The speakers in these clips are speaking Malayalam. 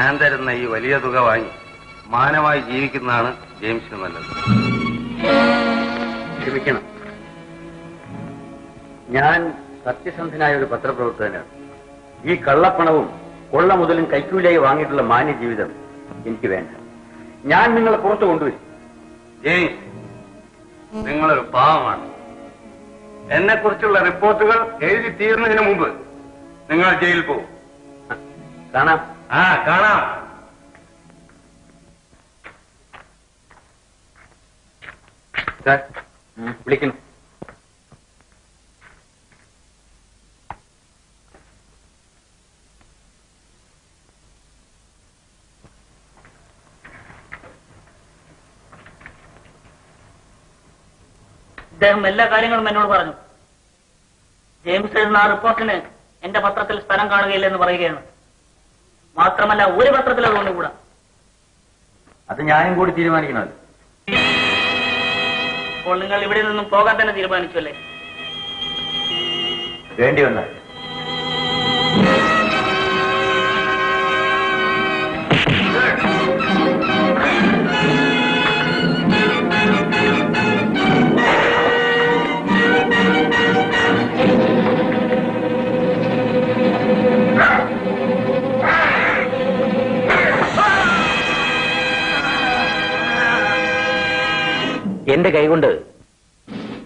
ഞാൻ തരുന്ന ഈ വലിയ തുക വാങ്ങി മാനമായി ജീവിക്കുന്നതാണ് ജെയിംസിന് നല്ലത്. ക്ഷമിക്കണം, ഞാൻ സത്യസന്ധനായ ഒരു പത്രപ്രവർത്തകനാണ്. ഈ കള്ളപ്പണവും കൊള്ള മുതലും കൈക്കൂലിയായി വാങ്ങിയിട്ടുള്ള മാന്യ ജീവിതം എനിക്ക് വേണ്ട. ഞാൻ നിങ്ങളെ പുറത്തു കൊണ്ടുവരും. ജെയിംസ്, നിങ്ങളൊരു പാവമാണ്. എന്നെക്കുറിച്ചുള്ള റിപ്പോർട്ടുകൾ എഴുതി തീർന്നതിന് മുമ്പ് നിങ്ങൾ ജയിലിൽ പോകും. കാണാം. കാണാം. സാർ, വിളിക്കുന്നു. അദ്ദേഹം എല്ലാ കാര്യങ്ങളും എന്നോട് പറഞ്ഞു. ജെയിംസ് എഴുതുന്ന ആ റിപ്പോർട്ടിന് എന്റെ പത്രത്തിൽ സ്ഥലം കാണുകയില്ലെന്ന് പറയുകയാണ്. മാത്രമല്ല, ഒരു പത്രത്തിൽ അതുകൊണ്ടുകൂടാ. അത് ഞാനും കൂടി തീരുമാനിക്കണമല്ലോ. അപ്പോൾ നിങ്ങൾ ഇവിടെ നിന്നും പോകാൻ തന്നെ തീരുമാനിച്ചു അല്ലേ? വേണ്ടി വന്നാൽ. എന്റെ കൈകൊണ്ട്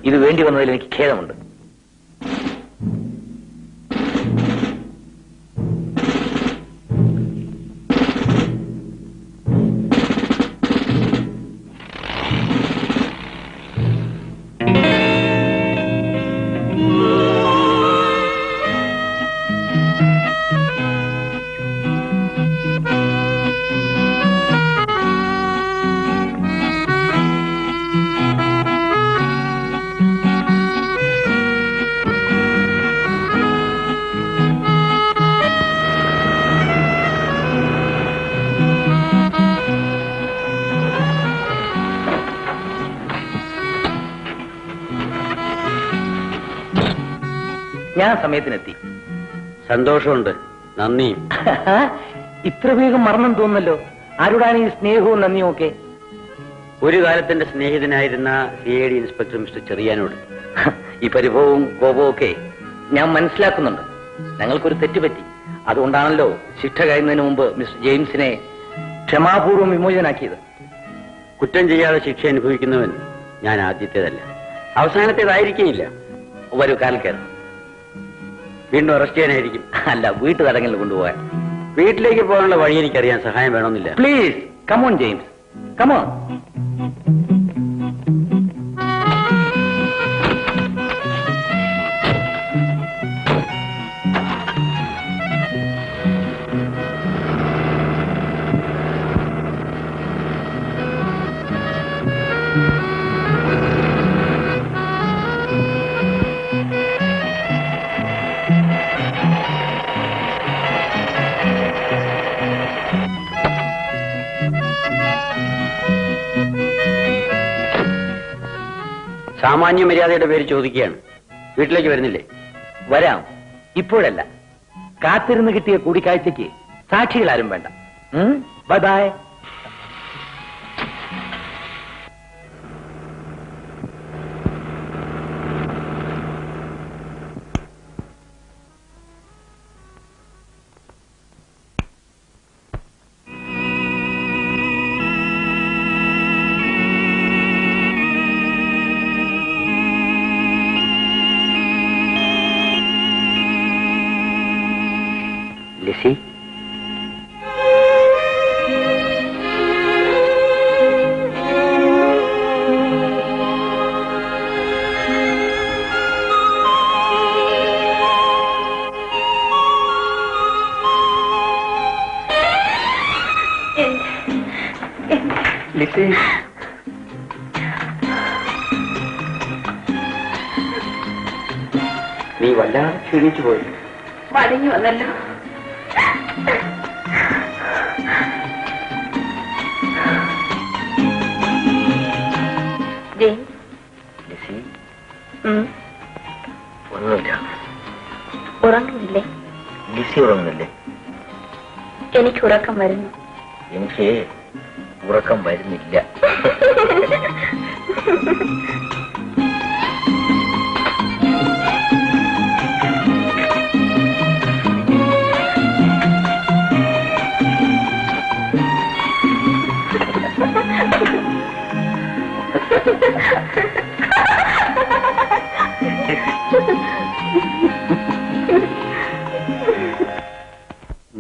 ഇത് വേണ്ടി വന്നതിൽ എനിക്ക് ഖേദമുണ്ട്. ഞാൻ സമയത്തിനെത്തി. സന്തോഷമുണ്ട്, നന്ദിയും. ഇത്ര വേഗം മറന്നു തോന്നല്ലോ. ആരോടാണ് ഈ സ്നേഹവും നന്ദിയും ഒക്കെ? ഒരു കാലത്തിന്റെ സ്നേഹിതനായിരുന്ന CID ഇൻസ്പെക്ടർ മിസ്റ്റർ ചെറിയാനോട്. ഈ പരിഭവവും കോപവും ഒക്കെ ഞാൻ മനസ്സിലാക്കുന്നുണ്ട്. ഞങ്ങൾക്കൊരു തെറ്റുപറ്റി. അതുകൊണ്ടാണല്ലോ ശിക്ഷ കഴിയുന്നതിന് മുമ്പ് മിസ്റ്റർ ജെയിംസിനെ ക്ഷമാപൂർവ്വം വിമോചനാക്കിയത്. കുറ്റം ചെയ്യാതെ ശിക്ഷ അനുഭവിക്കുന്നവൻ ഞാൻ ആദ്യത്തേതല്ല, അവസാനത്തേതായിരിക്കില്ല. വരൂ, കാലിൽ കയറും. വീണ്ടും അറസ്റ്റ് ചെയ്യാനായിരിക്കും. അല്ല, വീട്ടു തടങ്ങളിൽ കൊണ്ടുപോകാൻ. വീട്ടിലേക്ക് പോകാനുള്ള വഴി എനിക്കറിയാൻ. സഹായം വേണമെന്നില്ല. Please come on James, come on. സാമാന്യ മര്യാദയുടെ പേര് ചോദിക്കുകയാണ്. വീട്ടിലേക്ക് വരുന്നില്ലേ? വരാം, ഇപ്പോഴല്ല. കാത്തിരുന്ന് കിട്ടിയ കൂടിക്കാഴ്ചയ്ക്ക് സാക്ഷികളാരും വേണ്ട. Bye bye. ലിസി, ലിസി, നീ വല്ലാതെ ക്ഷീണിച്ചു പോയി. മടങ്ങി വന്നല്ലോ. ലിസി, ഉറങ്ങുന്നില്ലേ? ലിസി ഉറങ്ങുന്നില്ലേ? എനിക്ക് ഉറക്കം വരുന്നു. എനിക്ക് ഉറക്കം വരുന്നില്ല.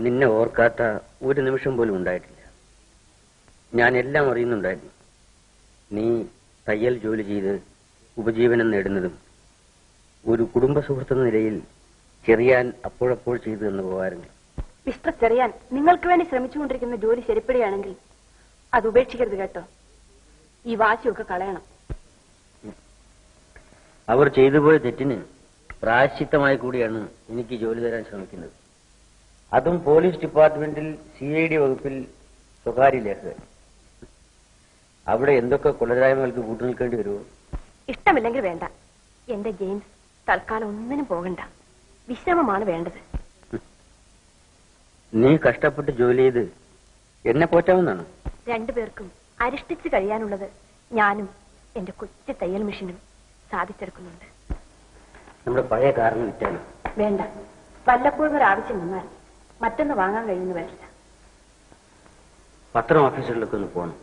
നിന്നെ ഓർക്കാത്ത ഒരു നിമിഷം പോലും ഉണ്ടായിട്ടില്ല. ഞാൻ എല്ലാം അറിയുന്നുണ്ടായിരുന്നു. നീ തയ്യൽ ജോലി ചെയ്ത് ഉപജീവനം നേടുന്നതും ഒരു കുടുംബ സുഹൃത്തെന്ന നിലയിൽ ചെറിയാൻ അപ്പോഴപ്പോൾ ചെയ്തു തന്ന ഉപകാരങ്ങൾ. മിസ്റ്റർ ചെറിയാൻ, നിങ്ങൾക്ക് വേണ്ടി ശ്രമിച്ചുകൊണ്ടിരിക്കുന്ന ജോലി ശരിപ്പെടുകയാണെങ്കിൽ അത് ഉപേക്ഷിക്കരുത് കേട്ടോ. ഈ വാശിയൊക്കെ കളയണം. അവർ ചെയ്തുപോയ തെറ്റിന് പ്രായശ്ചിത്തമായി കൂടിയാണ് എനിക്ക് ജോലി തരാൻ ശ്രമിക്കുന്നത്. അതും പോലീസ് ഡിപ്പാർട്ട്മെന്റിൽ CID വകുപ്പിൽ സ്വകാര്യ ലേഖകൻ. അവിടെ എന്തൊക്കെ കൊലരായ്മകൾക്ക് കൂട്ടുനിൽക്കേണ്ടി വരുമോ? ഇഷ്ടമില്ലെങ്കിൽ വേണ്ട. എന്റെ ജെയിംസ് തൽക്കാലം ഒന്നിനും പോകണ്ട. വിശ്രമമാണ് വേണ്ടത്. നീ കഷ്ടപ്പെട്ട് ജോലി ചെയ്ത് എന്നെ പോറ്റാമെന്നാണ്. രണ്ടുപേർക്കും അരിഷ്ടിച്ച് കഴിയാനുള്ളത് ഞാനും എന്റെ കൊച്ചു തയ്യൽ മെഷീനും സാധിച്ചെടുക്കുന്നുണ്ട്. നമ്മുടെ പഴയ കാറിന് വിറ്റാലും വേണ്ട. വല്ലപ്പോഴും ഒരു ആവശ്യം വന്നാൽ മറ്റൊന്ന് വാങ്ങാൻ കഴിയുന്നു വരില്ല. പത്രം ഓഫീസുകളിലൊക്കെ ഒന്ന് പോകണം.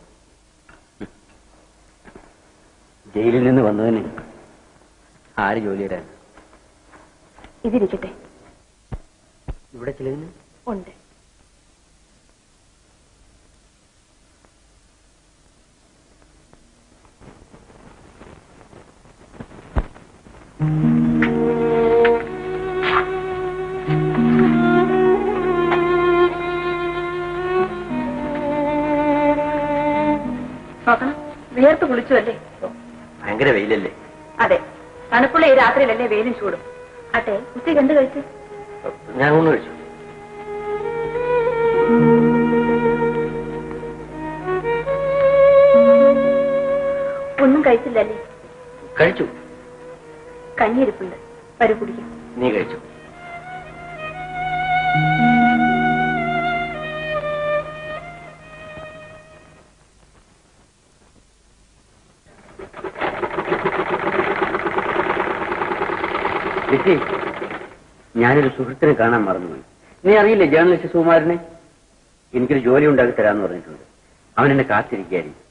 ജയിലിൽ നിന്ന് വന്നതിന് ആര് ജോലി തരാൻ? ഇതിരിക്കട്ടെ. ഇവിടെ ചിലതിന് ഉണ്ട്. നോക്കണം, വിയർത്ത് കുളിച്ചു അല്ലേ? ഭയങ്കര വെയിലല്ലേ? അതെ, തണുപ്പുള്ള ഈ രാത്രിയിലല്ലേ വെയിലും ചൂടും. അട്ടെ, ഉച്ചയ്ക്ക് എന്ത് കഴിച്ചു? ഞാൻ ഊണ് കഴിച്ചു. ഒന്നും കഴിച്ചില്ലല്ലേ? കഴിച്ചു. കഞ്ഞിരിപ്പുണ്ട്, വരൂ കുടിക്കും. നീ കഴിച്ചു. ലിസി, ഞാനൊരു സുഹൃത്തിനെ കാണാൻ മറന്നുപോയി. നീ അറിയില്ലേ ജേർണലിസ്റ്റ് സുകുമാരനെ? എനിക്കൊരു ജോലി ഉണ്ടാക്കി തരാമെന്ന് പറഞ്ഞിട്ടുണ്ട്. അവൻ എന്നെ കാത്തിരിക്കുകയായിരിക്കും.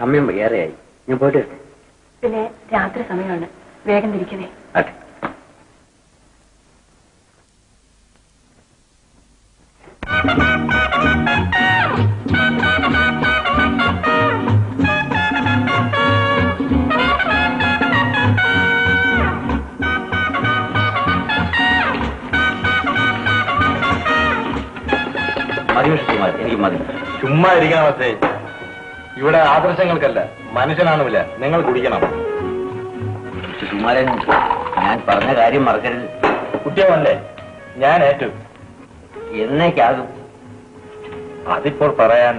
സമയം ഏറെയായി. ഞാൻ പോയിട്ട് വരട്ടെ. പിന്നെ രാത്രി സമയമാണ്, വേഗം തിരിക്കണേ. അതെ. എനിക്ക് മതി. ചുമ്മാ ഇരിക്കണം പക്ഷേ. ഇവിടെ ആദർശങ്ങൾക്കല്ല, മനുഷ്യനാണുമില്ല. നിങ്ങൾ കുടിക്കണം. സുകുമാരൻ, ഞാൻ പറഞ്ഞ കാര്യം മറക്കരുത്. കുട്ടിയാവല്ലേ? ഞാൻ ഏറ്റു. എന്നേക്കാകും? അതിപ്പോൾ പറയാൻ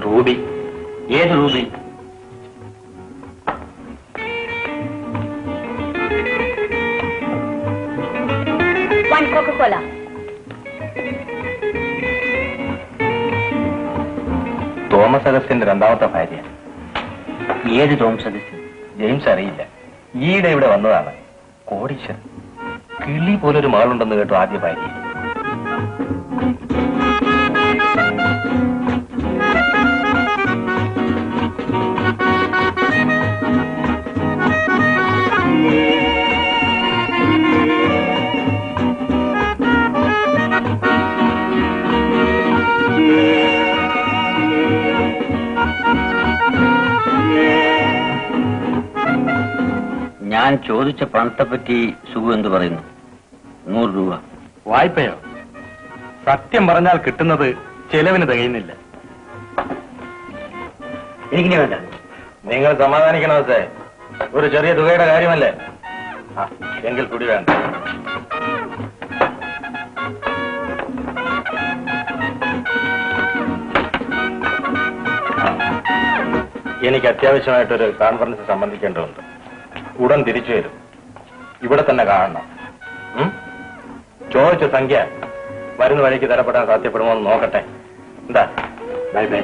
റൂബി. ഏത് റൂബി? കോക്കോല. തോമസ് അഗസ്റ്റിന്റെ രണ്ടാമത്തെ ഭാര്യ. ഏത് തോമസ് അഗസ്റ്റിൻ? ജെയിംസ് അറിയില്ല. ഈയിടെ ഇവിടെ വന്നതാണ്. കോടീശ്വരൻ. കിളി പോലൊരു മകളുണ്ടെന്ന് കേട്ടു ആദ്യ ഭാര്യ. ഞാൻ ചോദിച്ച പണത്തെപ്പറ്റി സുഖു എന്ത് പറയുന്നു? 100 രൂപ വായ്പയോ? സത്യം പറഞ്ഞാൽ കിട്ടുന്നത് ചെലവിന് തികയുന്നില്ല. എനിക്കിനി വേണ്ട. നിങ്ങൾ സമാധാനിക്കണോ സേ? ഒരു ചെറിയ തുകയുടെ കാര്യമല്ലേ? എങ്കിൽ കൂടി വേണ്ട. എനിക്ക് അത്യാവശ്യമായിട്ടൊരു കോൺഫറൻസ് സംബന്ധിക്കേണ്ടതുണ്ട്. ഉടൻ തിരിച്ചു വരും. ഇവിടെ തന്നെ കാണണം. ചോദിച്ച സംഖ്യ വരുന്ന വഴിക്ക് തരപ്പെടാൻ സാധ്യപ്പെടുമോ എന്ന് നോക്കട്ടെ. എന്താ? Bye bye.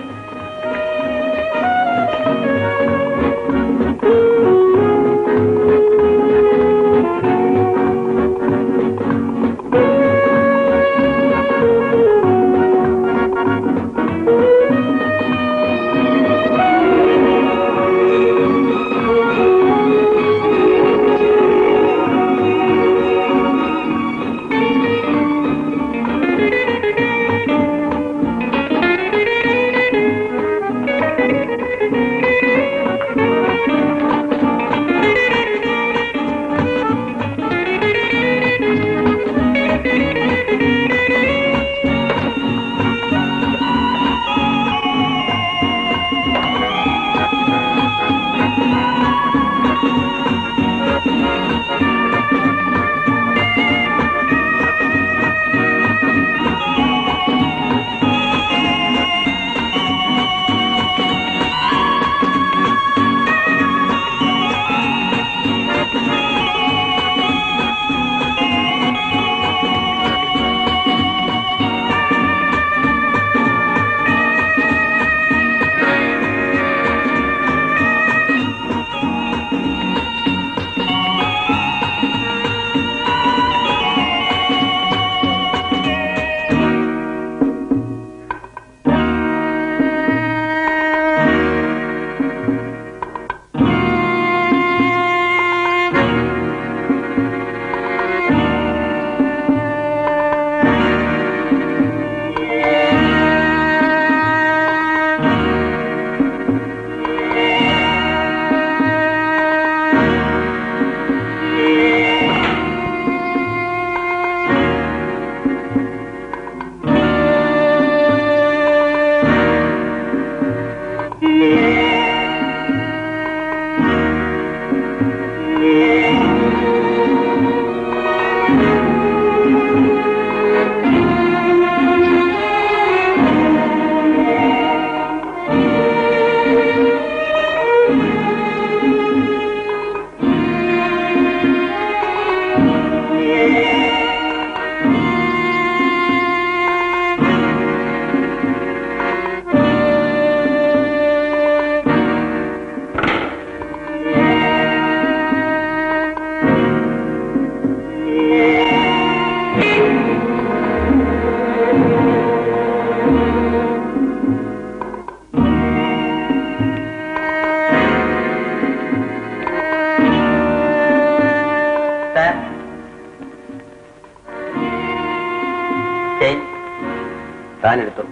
താനെടുത്തു.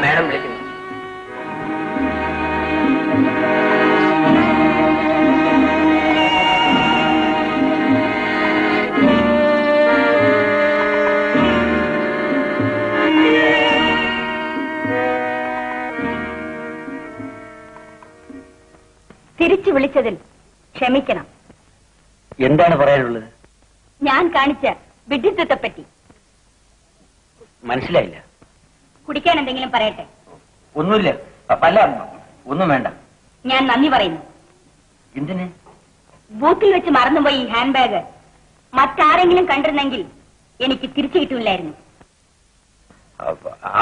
മാഡം വിളിക്കുന്നു. തിരിച്ചു വിളിച്ചതിൽ ക്ഷമിക്കണം. എന്താണ് പറയാനുള്ളത്? ഞാൻ കാണിച്ച വിഡ്ഢിത്വത്തെപ്പറ്റി. മനസ്സിലായില്ല. കുടിക്കാൻ എന്തെങ്കിലും പറയട്ടെ? ഒന്നുമില്ല. അല്ല, ഒന്നും വേണ്ട. ഞാൻ നന്ദി പറയുന്നു. എന്തിന്? ബൂത്തിൽ വെച്ച് മറന്നുപോയി ഈ ഹാൻഡ് ബാഗ് മറ്റാരെങ്കിലും കണ്ടിരുന്നെങ്കിൽ എനിക്ക് തിരിച്ചു കിട്ടില്ലായിരുന്നു.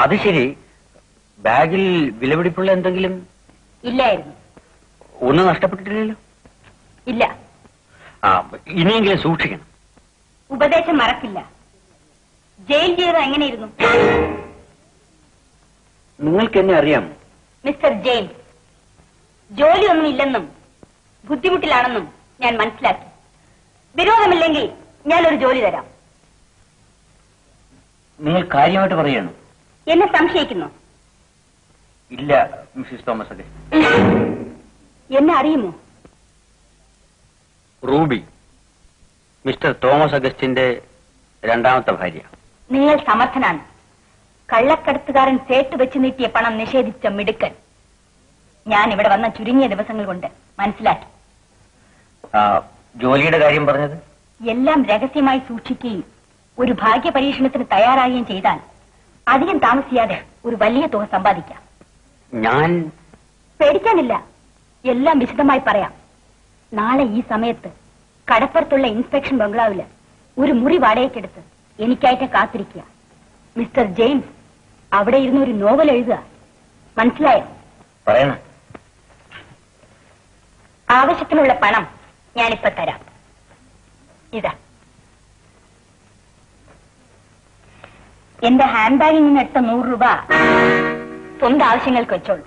അത് ശരി. ബാഗിൽ വിലപിടിപ്പുള്ള എന്തെങ്കിലും ഇല്ലായിരുന്നു. ഒന്നും നഷ്ടപ്പെട്ടിട്ടില്ലല്ലോ? ഇല്ല. ഇനിയെങ്കിലും സൂക്ഷിക്കണം. ഉപദേശം മറക്കില്ല. ജയിൽ ജീവിതം എങ്ങനെയിരുന്നു? നിങ്ങൾക്ക് എന്നെ അറിയാം. മിസ്റ്റർ ജെയിംസ്, ജോലിയൊന്നും ഇല്ലെന്നും ബുദ്ധിമുട്ടിലാണെന്നും ഞാൻ മനസ്സിലാക്കി. വിരോധമില്ലെങ്കിൽ ഞാനൊരു ജോലി തരാം. നിങ്ങൾ കാര്യമായിട്ട് പറയണം? എന്നെ സംശയിക്കുന്നു? ഇല്ല മിസ്സിസ് തോമസ് അഗസ്റ്റിൻ. എന്നെ അറിയുമോ? റൂബി, മിസ്റ്റർ തോമസ് അഗസ്റ്റിന്റെ രണ്ടാമത്തെ ഭാര്യ. നിങ്ങൾ സമർത്ഥനാണ്. കള്ളക്കടത്തുകാരൻ സേട്ട് വെച്ച് നീട്ടിയ പണം നിഷേധിച്ച മിടുക്കൻ. ഞാൻ ഇവിടെ വന്ന ചുരുങ്ങിയ ദിവസങ്ങൾ കൊണ്ട് മനസ്സിലാക്കി. ജോലിയുടെ കാര്യം പറഞ്ഞത്? എല്ലാം രഹസ്യമായി സൂക്ഷിക്കുകയും ഒരു ഭാഗ്യ പരീക്ഷണത്തിന് തയ്യാറാകുകയും ചെയ്താൽ അധികം താമസിയാതെ ഒരു വലിയ തുക സമ്പാദിക്കാം. ഞാൻ പേടിക്കാനില്ല, എല്ലാം വിശദമായി പറയാം. നാളെ ഈ സമയത്ത് കടപ്പുറത്തുള്ള ഇൻസ്പെക്ഷൻ ബംഗ്ലാവില് ഒരു മുറി വാടകയ്ക്കെടുത്ത് എനിക്കായിട്ട് കാത്തിരിക്കുക. മിസ്റ്റർ ജെയിംസ് അവിടെ ഇരുന്ന് ഒരു നോവൽ എഴുതുക. മനസ്സിലായോ? പറയണം. ആവശ്യത്തിനുള്ള പണം ഞാനിപ്പോ തരാം. ഇതാ എന്റെ ഹാൻഡ് ബാഗിൽ നിന്ന് എടുത്ത 100 രൂപ സ്വന്തം ആവശ്യങ്ങൾക്ക് വെച്ചോളൂ.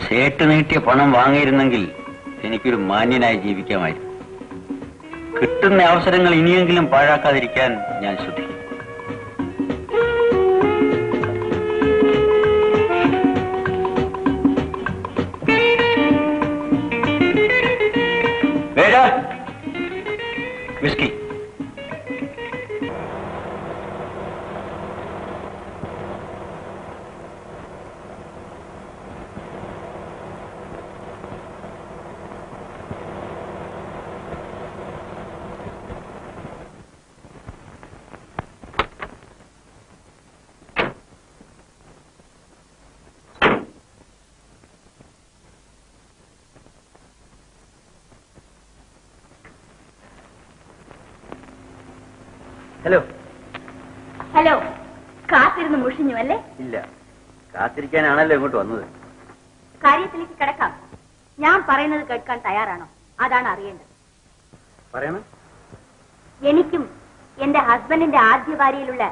സേട്ട് നീട്ടിയ പണം വാങ്ങിയിരുന്നെങ്കിൽ എനിക്കൊരു മാന്യനായി ജീവിക്കാമായിരുന്നു. കിട്ടുന്ന അവസരങ്ങൾ ഇനിയെങ്കിലും പാഴാക്കാതിരിക്കാൻ ഞാൻ ശ്രദ്ധിക്കും. വിസ്കി. ഹലോ. ഹലോ. കാത്തിരുന്ന് മുഷിഞ്ഞു അല്ലേ? ഇല്ല, കാത്തിരിക്കാനാണല്ലോ ഇങ്ങോട്ട് വന്നത്. കാര്യത്തിലേക്ക് കിടക്കാം. ഞാൻ പറയുന്നത് കേൾക്കാൻ തയ്യാറാണോ? അതാണ് അറിയേണ്ടത്. പറയണം. എനിക്കും എന്റെ ഹസ്ബൻഡിന്റെ ആദ്യ ഭാര്യയിലുള്ള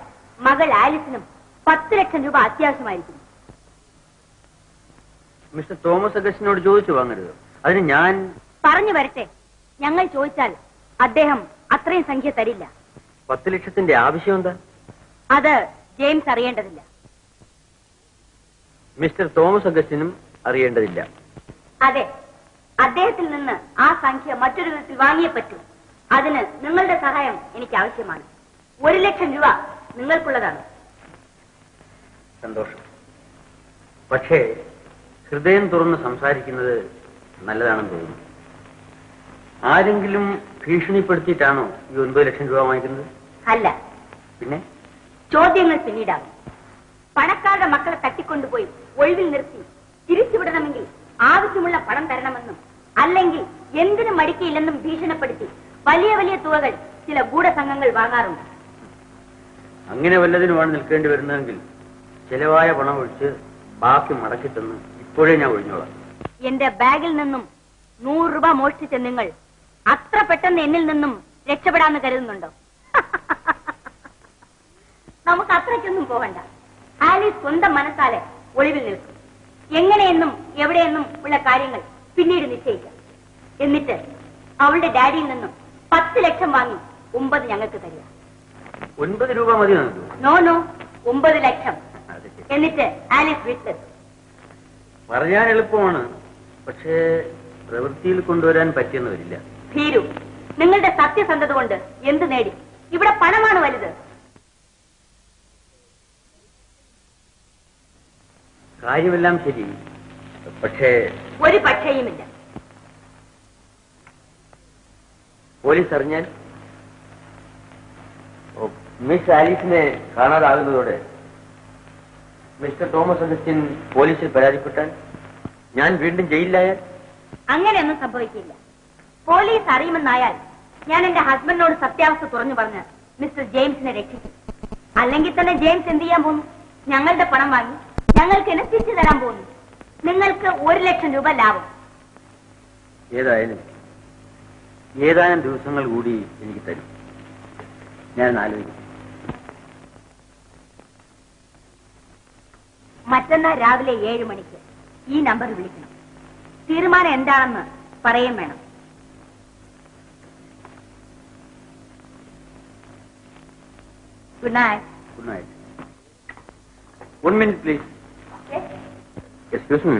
മകൾ ആലിസിനും 10 ലക്ഷം രൂപ അത്യാവശ്യമായിരിക്കുന്നു. മിസ്റ്റർ തോമസ് അഗസ്റ്റിനോട് ചോദിച്ചു വാങ്ങരുത്. അതിന് ഞാൻ പറഞ്ഞു വരട്ടെ. ഞങ്ങൾ ചോദിച്ചാൽ അദ്ദേഹം അത്രയും സംഖ്യ തരില്ല. 10 ലക്ഷത്തിന്റെ ആവശ്യം എന്താ? അത് ജെയിംസ് അറിയേണ്ടതില്ല. മിസ്റ്റർ തോമസ് അഗസ്റ്റിനും അറിയേണ്ടതില്ല. അതെ, അദ്ദേഹത്തിൽ നിന്ന് ആ സംഖ്യ മറ്റൊരു വിധത്തിൽ വാങ്ങിയേ പറ്റൂ. അതിന് നിങ്ങളുടെ സഹായം എനിക്ക് ആവശ്യമാണ്. 1 ലക്ഷം രൂപ നിങ്ങൾക്കുള്ളതാണ്. സന്തോഷം. പക്ഷേ ഹൃദയം തുറന്ന് സംസാരിക്കുന്നത് നല്ലതാണെന്ന് തോന്നുന്നു. ആരെങ്കിലും ഭീഷണിപ്പെടുത്തിയിട്ടാണോ ഈ 9 ലക്ഷം രൂപ വാങ്ങിക്കുന്നത്? അല്ല. പിന്നെ ചോദ്യങ്ങൾ പിന്നീടാകും. പണക്കാരുടെ മക്കളെ തട്ടിക്കൊണ്ടുപോയി ഒഴിവിൽ നിർത്തി തിരിച്ചുവിടണമെങ്കിൽ ആവശ്യമുള്ള പണം തരണമെന്നും അല്ലെങ്കിൽ എന്തിനും മടിക്കയില്ലെന്നും ഭീഷണിപ്പെടുത്തി വലിയ വലിയ തുകകൾ ചില ഗൂഢസംഘങ്ങൾ വാങ്ങാറുണ്ട്. അങ്ങനെ വല്ലതിനുമാണ് നിൽക്കേണ്ടി വരുന്നതെങ്കിൽ ചെലവായ പണം ഒഴിച്ച് ബാക്കി മടക്കി തന്ന് ഇപ്പോഴേ ഞാൻ ഒഴിഞ്ഞോളാം. എന്റെ ബാഗിൽ നിന്നും 100 രൂപ മോഷ്ടിച്ച നിങ്ങൾ അത്ര പെട്ടെന്ന് എന്നിൽ നിന്നും രക്ഷപ്പെടാന്ന് കരുതുന്നുണ്ടോ? നമുക്ക് അത്രയ്ക്കൊന്നും പോകണ്ട. ആലീസ് സ്വന്തം മനസ്സാലെ ഒളിവിൽ നിൽക്കും. എങ്ങനെയെന്നും എവിടെയെന്നും ഉള്ള കാര്യങ്ങൾ പിന്നീട് നിശ്ചയിക്കാം. എന്നിട്ട് അവളുടെ ഡാഡിയിൽ നിന്നും 10 ലക്ഷം വാങ്ങി 9 ഞങ്ങൾക്ക് തരിക. 9 രൂപ മതി. നോ, 9 ലക്ഷം. എന്നിട്ട് ആലീസ് വീട്ടിലെത്തും. പറയാൻ എളുപ്പമാണ്, പക്ഷേ പ്രവൃത്തിയിൽ കൊണ്ടുവരാൻ പറ്റിയെന്ന് വരില്ല. ഭീരു, നിങ്ങളുടെ സത്യസന്ധത കൊണ്ട് എന്ത് നേടി? ഇവിടെ പണമാണ് വലുത്. കാര്യമെല്ലാം ശരി, പക്ഷേ ഒരു പക്ഷേയുമില്ല. പോലീസ് അറിഞ്ഞാൽ മിസ് ആലീസിനെ കാണാതാകുന്നതോടെ മിസ്റ്റർ തോമസ് അഗസ്റ്റിൻ പോലീസിൽ പരാതിപ്പെട്ടാൽ ഞാൻ വീണ്ടും ജയിലിലായാൽ? അങ്ങനെയൊന്നും സംഭവിക്കില്ല. പോലീസ് അറിയുമെന്നായാൽ ഞാൻ എന്റെ ഹസ്ബൻഡിനോട് സത്യാവസ്ഥ തുറന്നു പറഞ്ഞ് മിസ്റ്റർ ജെയിംസിനെ രക്ഷിക്കും. അല്ലെങ്കിൽ തന്നെ ജെയിംസ് എന്ത് ചെയ്യാൻ പോകുന്നു? ഞങ്ങളുടെ പണം വാങ്ങി ഞങ്ങൾക്ക് എന്നെ തിരിച്ചു തരാൻ പോകുന്നു. നിങ്ങൾക്ക് 1 ലക്ഷം രൂപ ലാഭം. ഏതായാലും ഏതാനും ദിവസങ്ങൾ കൂടി എനിക്ക് തരും. ഞാൻ ആലോചിക്കും. മറ്റന്നാൾ രാവിലെ 7 മണിക്ക് ഈ നമ്പർ വിളിക്കണം. തീരുമാനം എന്താണെന്ന് പറയുകയും വേണം. Good night. Good night. 1 minute please. Excuse me,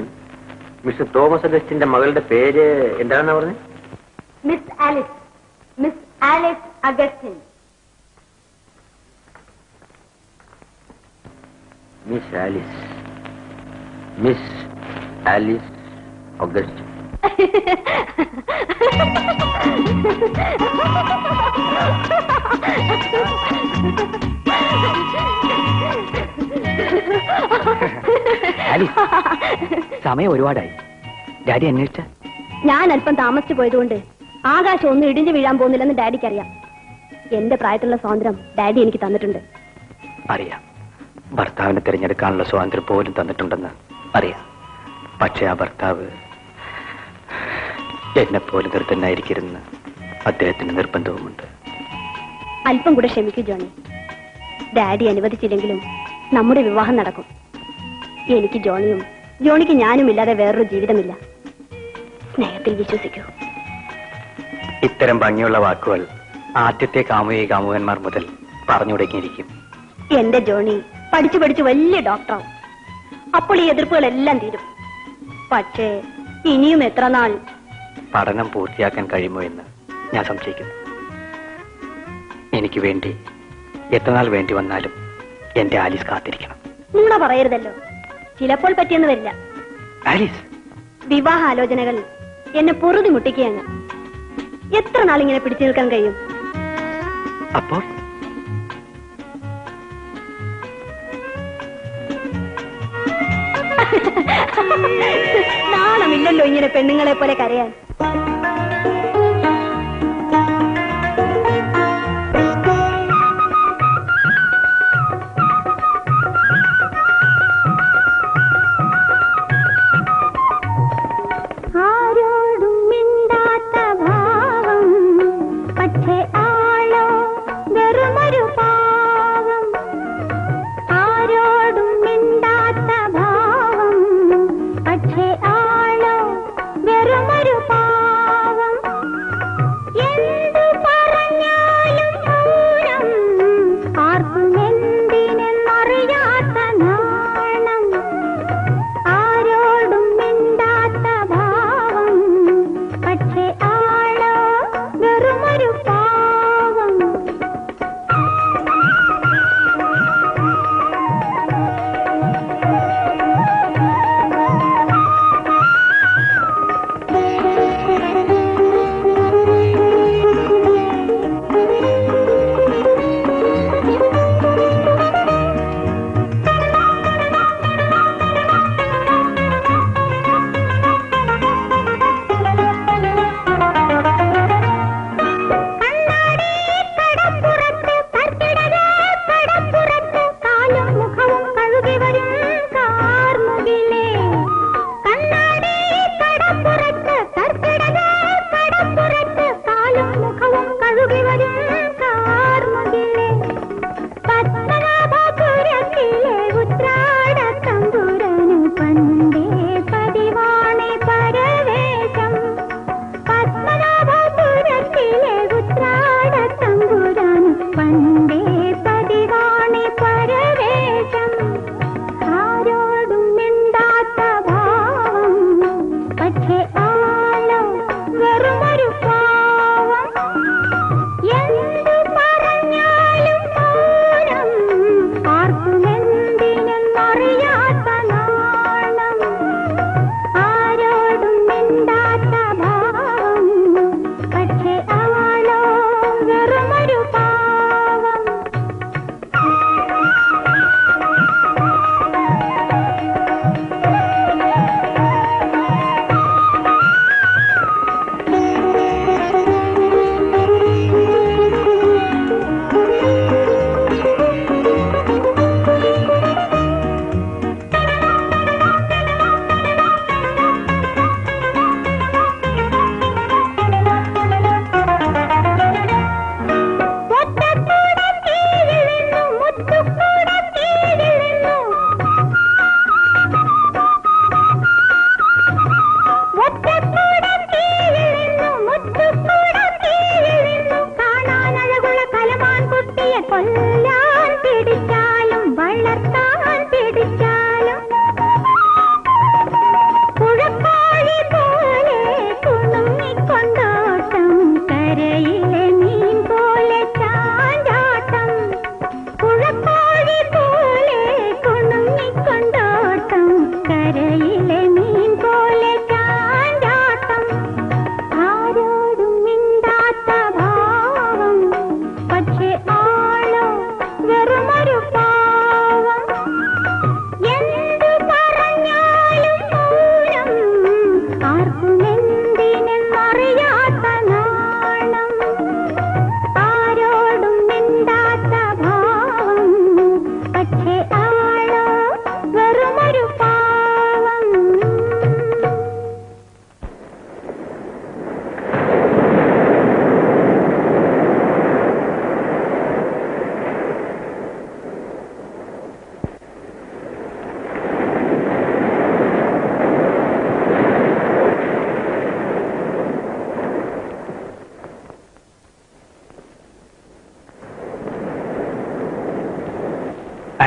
mister Thomas അഗസ്റ്റിന്റെ മകളുടെ പേര് എന്താണെന്നാ പറഞ്ഞത്? Miss Alice. Miss Alice Augustine. Miss Alice. Miss Alice August. Alice, സമയം ഒരുപാടായി. ഡാഡി അന്വേഷിച്ച? ഞാൻ അല്പം താമസിച്ചു പോയതുകൊണ്ട് ആകാശം ഒന്നും ഇടിഞ്ഞു വീഴാൻ പോകുന്നില്ലെന്ന് ഡാഡിക്ക് അറിയാം. എന്റെ പ്രായത്തിലുള്ള സ്വാതന്ത്ര്യം ഡാഡി എനിക്ക് തന്നിട്ടുണ്ട്. അറിയാം, ഭർത്താവിനെ തിരഞ്ഞെടുക്കാനുള്ള സ്വാതന്ത്ര്യം പോലും തന്നിട്ടുണ്ടെന്ന് അറിയാം. പക്ഷെ ആ ഭർത്താവ് എന്നെ പോലും നിർത്തനായിരിക്കരുന്ന് അദ്ദേഹത്തിന് നിർബന്ധവുമുണ്ട്. അല്പം കൂടെ ക്ഷമിക്കൂ ജോണി. ഡാഡി അനുവദിച്ചില്ലെങ്കിലും നമ്മുടെ വിവാഹം നടക്കും. എനിക്ക് ജോണിയും ജോണിക്ക് ഞാനും ഇല്ലാതെ വേറൊരു ജീവിതമില്ല. സ്നേഹത്തിൽ വിശ്വസിക്കൂ. ഇത്തരം ഭംഗിയുള്ള വാക്കുകൾ ആദ്യത്തെ കാമുകന്മാർ മുതൽ പറഞ്ഞു തുടങ്ങിയിരിക്കും. എന്റെ ജോണി പഠിച്ചു പഠിച്ചു വലിയ ഡോക്ടറാവും. അപ്പോൾ ഈ എതിർപ്പുകളെല്ലാം തീരും. പക്ഷേ ഇനിയും എത്ര നാൾ പഠനം പൂർത്തിയാക്കാൻ കഴിയുമോ എന്ന് ഞാൻ സംശയിക്കുന്നു. എനിക്ക് വേണ്ടി എത്ര നാൾ വേണ്ടി വന്നാലും എന്റെ ആലീസ് കാത്തിരിക്കണം. നുണ പറയരുതല്ലോ. ചിലപ്പോൾ പറ്റിയെന്ന് വരില്ല. ആലീസ്, വിവാഹ ആലോചനകൾ എന്നെ പൊറുതി മുട്ടിക്കുകയാണ്. എത്ര നാളിങ്ങനെ പിടിച്ചു നിൽക്കാൻ കഴിയും? അപ്പോൾ നാണമില്ലല്ലോ ഇങ്ങനെ പെണ്ണുങ്ങളെ പോലെ കരയാൻ. ആരോടും മിണ്ടാത്ത ഭാവം, പക്ഷേ ആളോ വെറുമൊരു പാവം. ആരോടും മിണ്ടാത്ത ഭാവം, പക്ഷേ ആളോ വെറുമൊരു പാവം.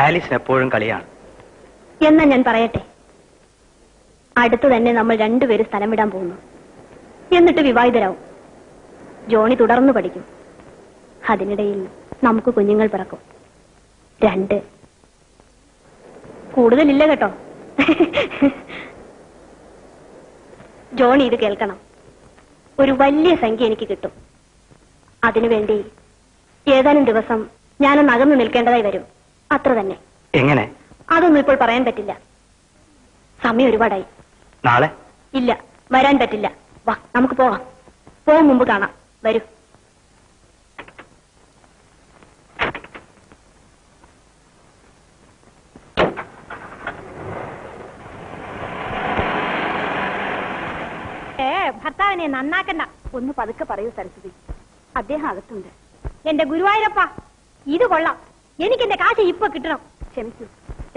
ആലീസിന് എപ്പോഴും കളിയാണ്. എന്നാ ഞാൻ പറയട്ടെ, അടുത്ത് തന്നെ നമ്മൾ രണ്ടുപേരും സ്ഥലം വിടാൻ പോകുന്നു. എന്നിട്ട് വിവാഹിതരാവും. ജോണി തുടർന്ന് പഠിക്കും. അതിനിടയിൽ നമുക്ക് കുഞ്ഞുങ്ങൾ പിറക്കും. 2. കൂടുതലില്ല കേട്ടോ. ജോണി ഇത് കേൾക്കണം. ഒരു വലിയ സംഖ്യ എനിക്ക് കിട്ടും. അതിനുവേണ്ടി ഏതാനും ദിവസം ഞാനൊന്ന് അകന്നു നിൽക്കേണ്ടതായി വരും. അത്ര തന്നെ. എങ്ങനെ? അതൊന്നും ഇപ്പോൾ പറയാൻ പറ്റില്ല. സമയം ഒരുപാടായി. നാളെ? ഇല്ല, വരാൻ പറ്റില്ല. വാ, നമുക്ക് പോവാം. പോകും മുമ്പ് കാണാം. വരൂ. ഭർത്താവിനെ നന്നാക്കണ്ട. ഒന്ന് പതുക്കെ പറയൂ സരസ്വതി. അദ്ദേഹം അകത്തുണ്ട്. എന്റെ ഗുരുവായൂരപ്പ, ഇത് കൊള്ളാം. എനിക്ക് എന്റെ കാശ് ഇപ്പൊ കിട്ടണം. ക്ഷമിക്കൂ,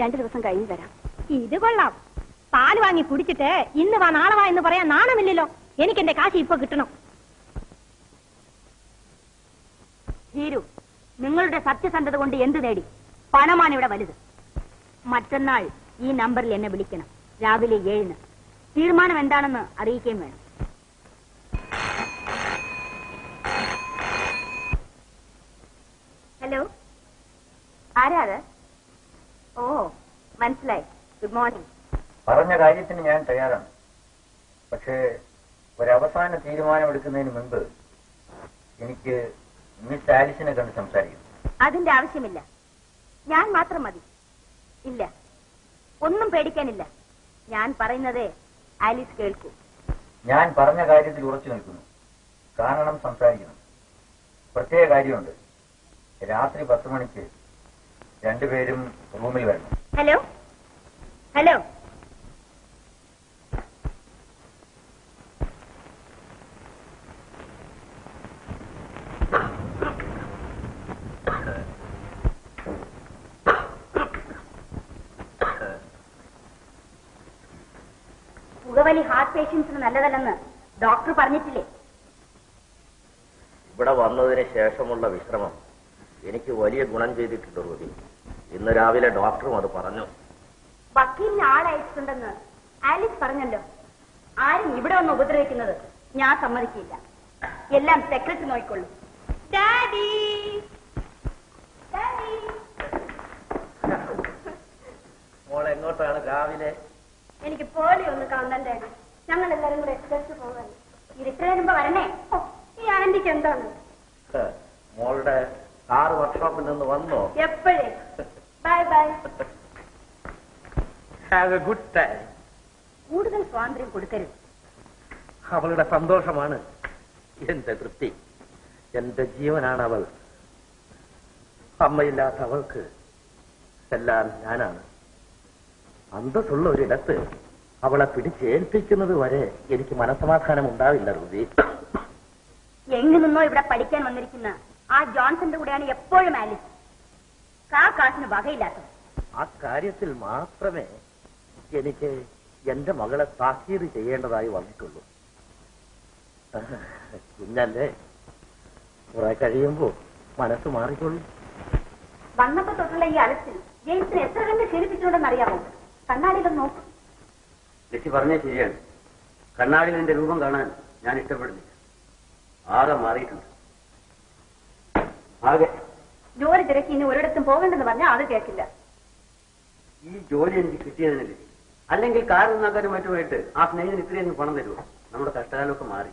2 ദിവസം കഴിഞ്ഞു തരാം. ഇത് കൊള്ളാം. പാല് വാങ്ങി കുടിച്ചിട്ട് ഇന്ന് വാ നാളെ വാ എന്ന് പറയാൻ നാണമില്ലല്ലോ. എനിക്ക് എന്റെ കാശ് ഇപ്പൊ കിട്ടണം. ഹീരു, നിങ്ങളുടെ സത്യസന്ധത കൊണ്ട് എന്ത് നേടി? പണമാണ് ഇവിടെ വലുത്. മറ്റന്നാൾ ഈ നമ്പറിൽ എന്നെ വിളിക്കണം. രാവിലെ 7-ന്. തീരുമാനം എന്താണെന്ന് അറിയിക്കുകയും വേണം. ഹലോ, ആരാത്? ഓ, മനസ്സിലായി. Good morning. പറഞ്ഞ കാര്യത്തിന് ഞാൻ തയ്യാറാണ്. പക്ഷേ ഒരവസാന തീരുമാനമെടുക്കുന്നതിന് മുൻപ് എനിക്ക് മിസ് ആലിസിനെ കണ്ട് സംസാരിക്കണം. അതിന്റെ ആവശ്യമില്ല. ഞാൻ മാത്രം മതി. ഇല്ല, ഒന്നും പേടിക്കാനില്ല. ഞാൻ പറയുന്നതേ ആലീസ് കേൾക്കൂ. ഞാൻ പറഞ്ഞ കാര്യത്തിൽ ഉറച്ചു നിൽക്കുന്നു. കാരണം സംസാരിക്കണം. പ്രത്യേക കാര്യമുണ്ട്. രാത്രി 10 മണിക്ക് രണ്ടുപേരും റൂമിൽ വരണം. ഹലോ ഹലോ, പുകവലി ഹാർട്ട് പേഷ്യൻസിന് നല്ലതല്ലെന്ന് ഡോക്ടർ പറഞ്ഞിട്ടില്ലേ? ഇവിടെ വന്നതിന് ശേഷമുള്ള വിശ്രമം എനിക്ക് വലിയ ഗുണം ചെയ്തിട്ടുണ്ട് റൂബി. ഇന്ന് രാവിലെ ഡോക്ടറും അത് പറഞ്ഞു. വക്കീലിന് ആളയച്ചിട്ടുണ്ടെന്ന് ആലിസ് പറഞ്ഞല്ലോ. ആരും ഇവിടെ ഒന്ന് ഉപദ്രവിക്കുന്നത് ഞാൻ സമ്മതിക്കില്ല. എല്ലാം സെക്രട്ടറി നോക്കിക്കൊള്ളു. Daddy, daddy. മോൾ എങ്ങോട്ടാണ് രാവിലെ? എനിക്ക് പോളി ഒന്ന് കാണാൻ ഡാഡി. ഞങ്ങൾ എല്ലാവരും കൂടെ എക്സ്പ്രസ് പോകാൻ. ഇരുട്ട് വരുമ്പോ വരണേ. ഓ, ഈ ആന്റിക്ക് എന്താണ്? മോളുടെ കാർ വർക്ക്ഷോപ്പിൽ നിന്ന് വന്നോ? എപ്പോഴേ. Bye bye. Have A good time. കൂടുതൽ സ്വാതന്ത്ര്യം കൊടുക്കരുത്. അവളുടെ സന്തോഷമാണ് എന്റെ തൃപ്തി. എന്റെ ജീവനാണ് അവൾ. അമ്മയില്ലാത്ത അവൾക്ക് എല്ലാം ഞാനാണ്. അന്തസ്സുള്ള ഒരിടത്ത് അവളെ പിടിച്ചേൽപ്പിക്കുന്നത് വരെ എനിക്ക് മനസ്സമാധാനം ഉണ്ടാവില്ല റൂബി. എങ്ങു നിന്നോ ഇവിടെ പഠിക്കാൻ വന്നിരിക്കുന്ന ആ ജോൺസന്റെ കൂടെയാണ് എപ്പോഴും ആലിസ്. കാശിന് വകയില്ലാത്തത്. ആ കാര്യത്തിൽ മാത്രമേ എനിക്ക് എന്റെ മകളെ താക്കീത് ചെയ്യേണ്ടതായി വന്നിട്ടുള്ളൂ. കുഞ്ഞല്ലേ, കുറെ കഴിയുമ്പോ മനസ്സ് മാറിക്കൊള്ളും. വന്നപ്പോ തൊട്ടുള്ള ഈ അലച്ചിൽ ജെയിംസിനെ എത്ര കണ്ട് ക്ഷീണിപ്പിച്ചുകൊണ്ടെന്ന് അറിയാമോ? കണ്ണാടിയിലും നോക്കും. ലക്ഷ്യ പറഞ്ഞേ ശരിയാണ്. കണ്ണാടിയിൽ എന്റെ രൂപം കാണാൻ ഞാൻ ഇഷ്ടപ്പെടുന്നില്ല. ആകെ മാറിയിട്ടുണ്ട്. ആകെ ജോലി തിരക്കി ഇനി ഒരിടത്തും പോകണ്ടെന്ന് പറഞ്ഞാൽ അത് കേൾക്കില്ല. ഈ ജോലി എനിക്ക് കിട്ടിയതിന് കിട്ടി. അല്ലെങ്കിൽ കാർ നന്നാക്കാനും മറ്റുമായിട്ട് ആ സ്നേഹിതന് ഇത്രയൊന്നും പണം തരുമോ? നമ്മുടെ കഷ്ടകാലമൊക്കെ മാറി.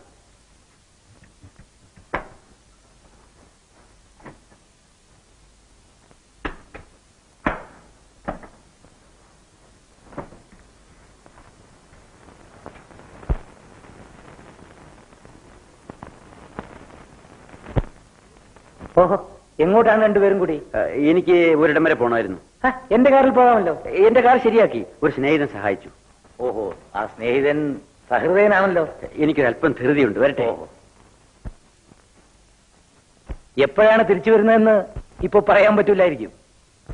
ഓഹോ, എങ്ങോട്ടാണ് രണ്ടുപേരും കൂടി? എനിക്ക് ഒരിടം വരെ പോണമായിരുന്നു. എന്റെ കാറിൽ പോകാമല്ലോ. എന്റെ കാർ ശരിയാക്കി ഒരു സ്നേഹിതൻ സഹായിച്ചു. ഓഹോ, ആ സ്നേഹിതൻ സഹൃദയനാണല്ലോ. എനിക്കൊരല്പം ധൃതിയുണ്ട്. വരട്ടെ. എപ്പോഴാണ് തിരിച്ചു വരുന്നതെന്ന് ഇപ്പൊ പറയാൻ പറ്റൂലായിരിക്കും.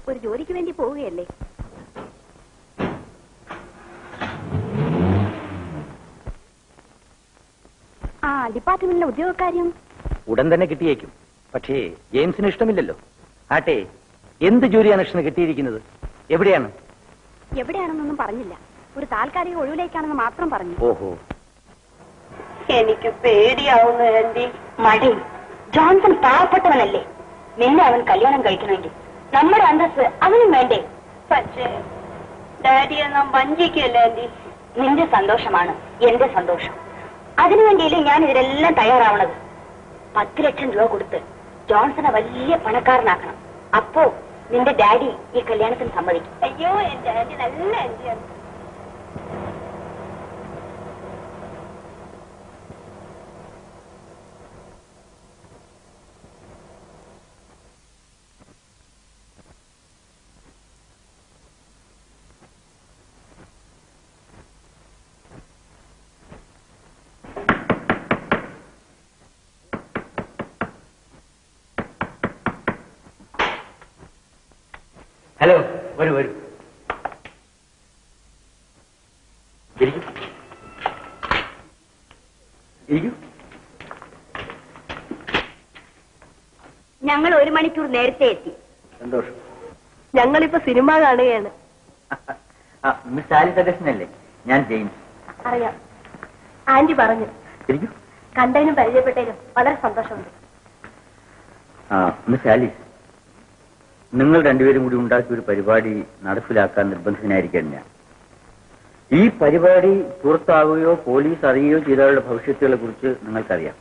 ഒരു ജോലിക്ക് വേണ്ടി പോവുകയല്ലേ? ആ ഡിപ്പാർട്ട്മെന്റിലെ ഉദ്യോഗക്കാര്യം ഉടൻ തന്നെ കിട്ടിയേക്കും. പക്ഷേ ജെയിംസിന് ഇഷ്ടമില്ലല്ലോ. ആട്ടെ, എന്ത് ജോലിയാണ് ഇഷ്ടം കിട്ടിയിരിക്കുന്നത്? എവിടെയാണ്? എവിടെയാണെന്നൊന്നും പറഞ്ഞില്ല. ഒരു താൽക്കാലിക ഒഴിവിലേക്കാണെന്ന് മാത്രം പറഞ്ഞു. ഓഹോ, എനിക്ക് പേടിയാവുന്നു ആന്റി. മടി. ജോൺസൺ പാവപ്പെട്ടവനല്ലേ? നിന്നെ അവൻ കല്യാണം കഴിക്കണമെങ്കിൽ നമ്മുടെ അന്തസ് അവനും വേണ്ടേ? പക്ഷേ ഡാഡിയെ നാം വഞ്ചിക്കല്ലേ ആന്റി? നിന്റെ സന്തോഷമാണ് എന്റെ സന്തോഷം. അതിനുവേണ്ടിയില്ലേ ഞാൻ ഇതിലെല്ലാം തയ്യാറാവണത്. 10 ലക്ഷം രൂപ കൊടുത്ത് ജോൺസനെ വലിയ പണക്കാരനാക്കണം. അപ്പോ നിന്റെ ഡാഡി ഈ കല്യാണത്തിന് സമ്മതിക്കും. അയ്യോ, എന്റെ ആന്റി നല്ല ആന്റിയാണ്. ഹലോ, വരൂ വരൂ. ഇരിക്കൂ. ഞങ്ങൾ 1 മണിക്കൂർ നേരത്തെ എത്തി. സന്തോഷം. ഞങ്ങളിപ്പോ സിനിമ കാണുകയാണ്. മിസ് ആലിസ് അഗസ്റ്റിൻ അല്ലേ? ഞാൻ ജെയിംസ്. അറിയാം, ആന്റി പറഞ്ഞു. ഇരിക്കൂ. കണ്ടതിനും പരിചയപ്പെട്ടതിനും വളരെ സന്തോഷമുണ്ട്. മിസ് ആലിസ്, നിങ്ങൾ രണ്ടുപേരും കൂടി ഉണ്ടാക്കിയ ഒരു പരിപാടി നടപ്പിലാക്കാൻ നിർബന്ധിതനായിരിക്കാൻ ഞാൻ. ഈ പരിപാടി പുറത്താവുകയോ പോലീസ് അറിയുകയോ ചെയ്തവരുടെ ഭവിഷ്യത്തുകളെ കുറിച്ച് നിങ്ങൾക്കറിയാം.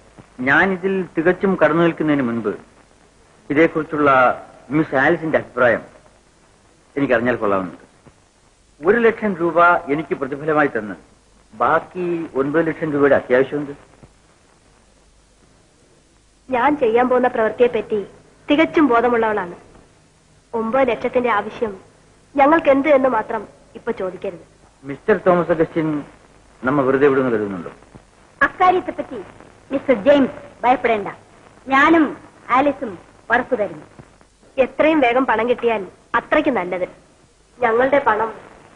ഞാൻ ഇതിൽ തികച്ചും കടന്നു നിൽക്കുന്നതിന് മുൻപ് ഇതേക്കുറിച്ചുള്ള മിസ് ആലിസിന്റെ അഭിപ്രായം എനിക്കറിഞ്ഞാൽ കൊള്ളാവുന്നുണ്ട്. 1 ലക്ഷം രൂപ എനിക്ക് പ്രതിഫലമായി തന്ന് ബാക്കി 9 ലക്ഷം രൂപയുടെ അത്യാവശ്യമുണ്ട്. ഞാൻ ചെയ്യാൻ പോകുന്ന പ്രവൃത്തിയെ പറ്റി തികച്ചും ബോധമുള്ളവളാണ്. 9 ലക്ഷത്തിന്റെ ആവശ്യം ഞങ്ങൾക്ക് എന്ത് എന്ന് മാത്രം ഇപ്പൊ ചോദിക്കരുത്. മിസ്റ്റർ തോമസ് അഗസ്റ്റിൻ നമ്മ വെറുതെ വിടുന്നു കരുതുന്നുണ്ടോ? അക്കാര്യത്തെ പറ്റി മിസ്റ്റർ ജെയിംസ് ഭയപ്പെടേണ്ട. ഞാനും ആലിസും ഉറപ്പു തരുന്നു. എത്രയും വേഗം പണം കിട്ടിയാൽ അത്രയ്ക്ക് നല്ലത്. ഞങ്ങളുടെ പണം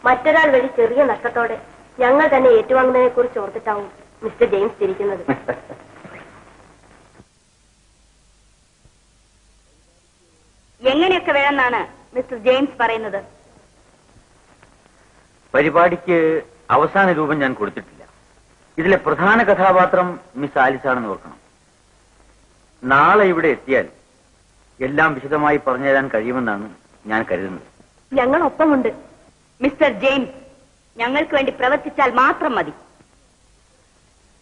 മറ്റൊരാൾ വഴി ചെറിയ നഷ്ടത്തോടെ ഞങ്ങൾ തന്നെ ഏറ്റുവാങ്ങുന്നതിനെ കുറിച്ച് ഓർത്തിട്ടാവും മിസ്റ്റർ ജെയിംസ് തിരിക്കുന്നത്. എങ്ങനെയൊക്കെ വേണമെന്നാണ് മിസ്റ്റർ ജെയിംസ് പറയുന്നത്? പരിപാടിക്ക് അവസാന രൂപം ഞാൻ കൊടുത്തിട്ടില്ല. ഇതിലെ പ്രധാന കഥാപാത്രം മിസ് ആലിസ് ആണെന്ന് ഓർക്കണം. നാളെ ഇവിടെ എത്തിയാൽ എല്ലാം വിശദമായി പറഞ്ഞുതരാൻ കഴിയുമെന്നാണ് ഞാൻ കരുതുന്നത്. ഞങ്ങൾ ഒപ്പമുണ്ട് മിസ്റ്റർ ജെയിംസ്. ഞങ്ങൾക്ക് വേണ്ടി പ്രവർത്തിച്ചാൽ മാത്രം മതി.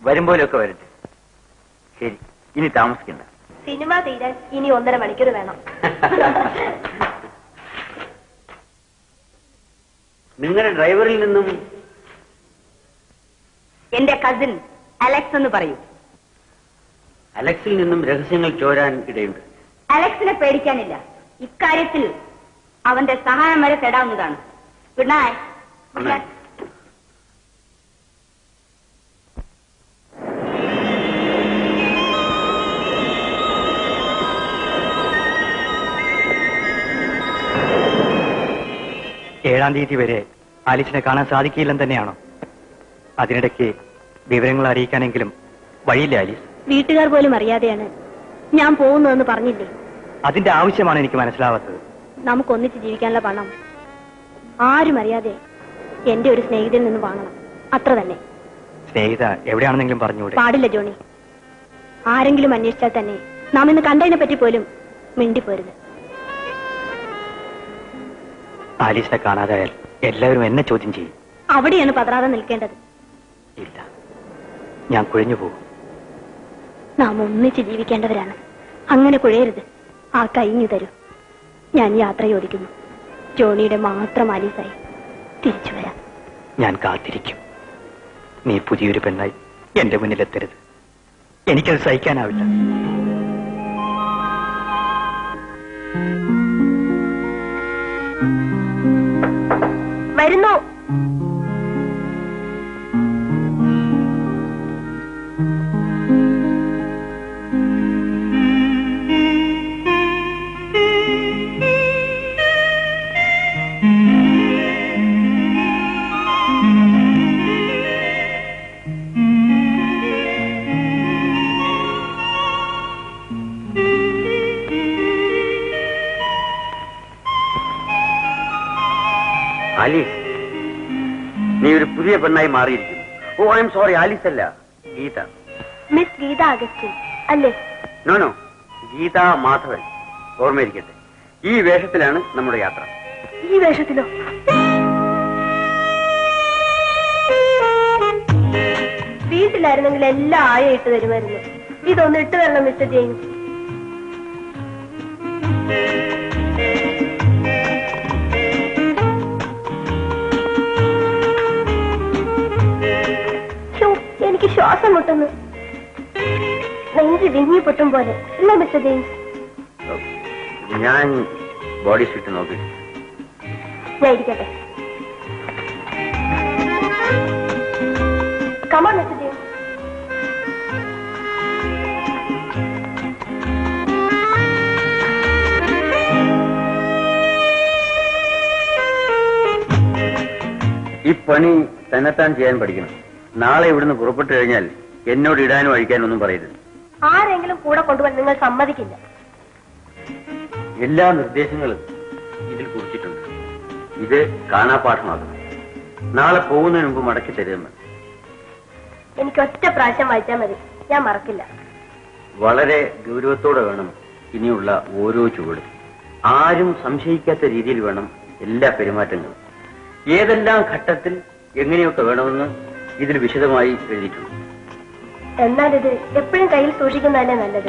വരുമ്പോഴൊക്കെ വരട്ടെ. ശരി, ഇനി താമസിക്കണ്ട. സിനിമ തീരാൻ ഇനി 1.5 മണിക്കൂർ വേണം. നിങ്ങളുടെ ഡ്രൈവറിൽ നിന്നും എന്റെ കസിൻ അലക്സ് എന്ന് പറയൂ. അലക്സിൽ നിന്നും രഹസ്യങ്ങൾ ചോരാൻ ഇടയുണ്ട്. അലക്സിനെ പേടിക്കാനില്ല. ഇക്കാര്യത്തിൽ അവന്റെ സഹായം വരെ തേടാവുന്നതാണ്. Good night. Good night. ഏഴാം തീയതി വരെ ആലിസിനെ കാണാൻ സാധിക്കില്ലെന്ന് തന്നെയാണോ? അതിനിടയ്ക്ക് വിവരങ്ങൾ അറിയിക്കാനെങ്കിലും വഴിയില്ല ആലീസ്? വീട്ടുകാർ പോലും അറിയാതെയാണ് ഞാൻ പോകുന്നതെന്ന് പറഞ്ഞില്ലേ? അതിന്റെ ആവശ്യമാണ് എനിക്ക് മനസ്സിലാവാത്തത്. നമുക്ക് ഒന്നിച്ച് ജീവിക്കാനുള്ള പണം ആരും അറിയാതെ എന്റെ ഒരു സ്നേഹിതയിൽ നിന്ന് വാങ്ങണം. അത്ര തന്നെ. സ്നേഹിത എവിടെയാണെന്നെങ്കിലും പറഞ്ഞുകൂടെ? പാടില്ല ജോണി. ആരെങ്കിലും അന്വേഷിച്ചാൽ തന്നെ നാം ഇന്ന് കണ്ടതിനെ പറ്റി പോലും മിണ്ടിപ്പോരുത്. ആലീസിനെ കാണാതായാൽ എല്ലാവരും എന്നെ ചോദ്യം ചെയ്യും. അവിടെയാണ് പതറാതെ നിൽക്കേണ്ടത്. ഇല്ല, ഞാൻ കുഴഞ്ഞു പോകും. നാം ഒന്നിച്ച് ജീവിക്കേണ്ടവരാണ്. അങ്ങനെ കുഴയരുത്. ആ കൈഞ്ഞു തരൂ. ഞാൻ യാത്ര ചോദിക്കുന്നു. ജോണിയുടെ മാത്രം ആലീസായി തിരിച്ചു വരാം. ഞാൻ കാത്തിരിക്കും. നീ പുതിയൊരു പെണ്ണായി എന്റെ മുന്നിലെത്തരുത്. എനിക്കത് സഹിക്കാനാവില്ല. വരുന്നു. നീ ഒരു പുതിയ പെണ്ണായി മാറിയിരിക്കുന്നു. ഓ ഐ എം സോറി, ആലിസ് അല്ല, ഗീത. മിസ് ഗീത അഗസ്റ്റിൻ അല്ലേ? നോ, ഗീത മാധവൻ. ഓർമ്മയിരിക്കട്ടെ, ഈ വേഷത്തിലാണ് നമ്മുടെ യാത്ര. ഈ വേഷത്തിലോ? വീട്ടിലായിരുന്നെങ്കിൽ എല്ലാം ആയ ഇട്ട് തരുമായിരുന്നു. ഇതൊന്ന് ഇട്ട് തരണം മിസ്റ്റർ ജെയിംസ്. എനിക്ക് ശ്വാസം മുട്ടുന്നു. നെഞ്ച് വിങ്ങി പൊട്ടും പോലെ ഇല്ല മിസ്റ്റർ ജെയിംസ്? ഞാൻ ബോഡി സ്യൂട്ട് നോക്കി. ഞാൻ ഇരിക്കട്ടെ. കമാ മിസ്റ്റർ ജെയിംസ്. ഈ പണി തന്നെത്താൻ ചെയ്യാൻ പഠിക്കണം. നാളെ ഇവിടുന്ന് പുറപ്പെട്ടു കഴിഞ്ഞാൽ എന്നോട് ഇടാനും അഴിക്കാനും ഒന്നും പറയരുത്. ആരെങ്കിലും കൂടെ കൊണ്ടുപോകാൻ നിങ്ങൾ സമ്മതിക്കില്ല. എല്ലാ നിർദ്ദേശങ്ങളും ഇതിൽ കുറിച്ചിട്ടുണ്ട്. ഇത് കാണാപാഠമാകും. നാളെ പോകുന്നതിന് മുമ്പ് മടക്കി തരുമെന്ന്. എനിക്ക് ഒറ്റ പ്രാവശ്യം വായിച്ചാൽ മതി, ഞാൻ മറക്കില്ല. വളരെ ഗൗരവത്തോടെ വേണം ഇനിയുള്ള ഓരോ ചുവടും. ആരും സംശയിക്കാത്ത രീതിയിൽ വേണം എല്ലാ പെരുമാറ്റങ്ങളും. ഏതെല്ലാം ഘട്ടത്തിൽ എങ്ങനെയൊക്കെ വേണമെന്ന് ഇതിൽ വിശദമായി എഴുതിയിട്ടുണ്ട്. എന്നാൽ ഇത് എപ്പോഴും കയ്യിൽ സൂക്ഷിക്കുന്നതല്ലേ നല്ലത്.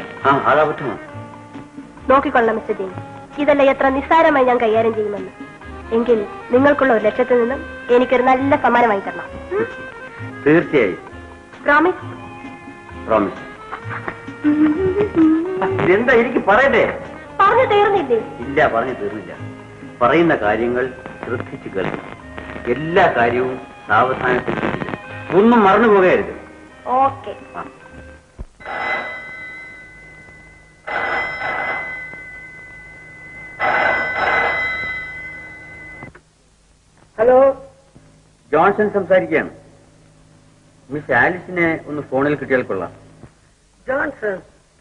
അതബദ്ധമാണ്. നോക്കിക്കൊള്ളാം മിസ്റ്റർ ജെയിംസ്, ഇതെല്ലാം എത്ര നിസ്സാരമായി ഞാൻ കൈകാര്യം ചെയ്യുമെന്ന്. എങ്കിൽ നിങ്ങൾക്കുള്ള ഒരു ലക്ഷ്യത്തിൽ നിന്നും എനിക്കൊരു നല്ല സമ്മാനം വാങ്ങി തരണം. തീർച്ചയായും. പ്രോമിസ്? പ്രോമിസ്. ഇതെന്താ എനിക്ക് പറയട്ടെ? പറഞ്ഞു തീർന്നില്ലേ? ഇല്ല, പറഞ്ഞു തീർന്നില്ല. പറയുന്ന കാര്യങ്ങൾ ശ്രദ്ധിച്ചു കേൾക്കണം. എല്ലാ കാര്യവും സാവധാനത്തിൽ ഒന്നും മറന്നു പോകരുത്. ഓക്കെ. ഹലോ, ജോൺസൺ സംസാരിക്കുകയാണ്. മിസ് ആലിസിനെ ഒന്ന് ഫോണിൽ കിട്ടിയാൽ കൊള്ളാം. ജോൺസൺ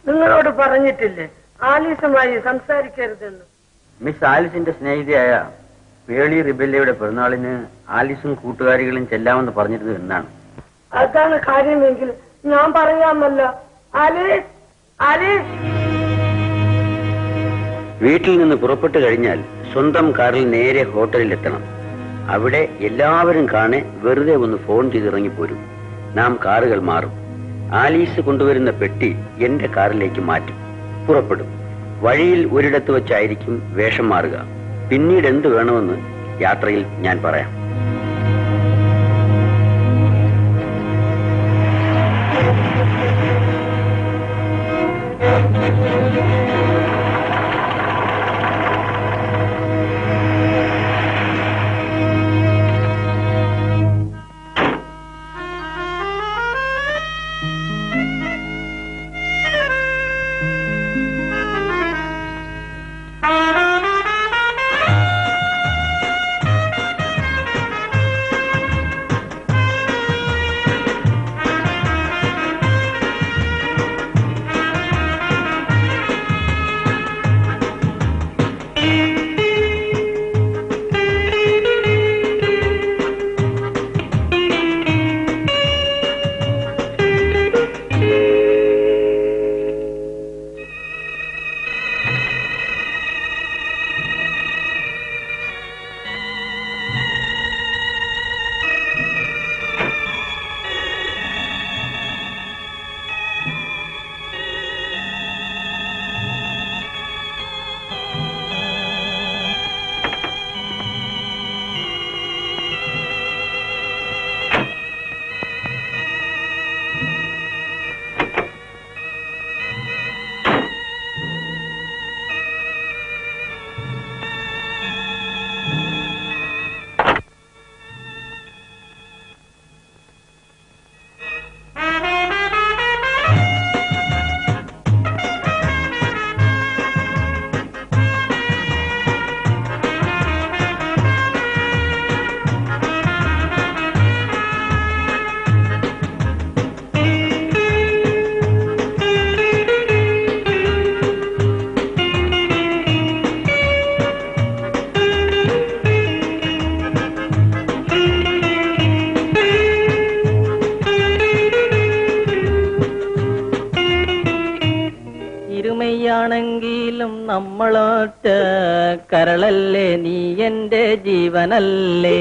നിങ്ങളോട് പറഞ്ഞിട്ടില്ലേ ആലീസുമായി സംസാരിക്കരുതെന്ന്? മിസ് ആലിസിന്റെ സ്നേഹിതയായ പേളി റിബെല്ലയുടെ പിറന്നാളിന് ആലിസും കൂട്ടുകാരികളും ചെല്ലാമെന്ന് പറഞ്ഞിരുന്നു എന്നാണ്. അതാണ് കാര്യമെങ്കിൽ ഞാൻ പറയാമല്ലോ. Alice, Alice. വീട്ടിൽ നിന്ന് പുറപ്പെട്ടു കഴിഞ്ഞാൽ സ്വന്തം കാറിൽ നേരെ ഹോട്ടലിൽ എത്തണം. അവിടെ എല്ലാവരും കാണെ വെറുതെ ഒന്ന് ഫോൺ ചെയ്തിറങ്ങിപ്പോരും. നാം കാറുകൾ മാറും. ആലീസ് കൊണ്ടുവരുന്ന പെട്ടി എന്റെ കാറിലേക്ക് മാറ്റും. പുറപ്പെടും. വഴിയിൽ ഒരിടത്ത് വെച്ചായിരിക്കും വേഷം മാറുക. പിന്നീട് എന്ത് വേണമെന്ന് യാത്രയിൽ ഞാൻ പറയാം. നമ്മളൊറ്റ കരളല്ലേ, നീ എന്റെ ജീവനല്ലേ.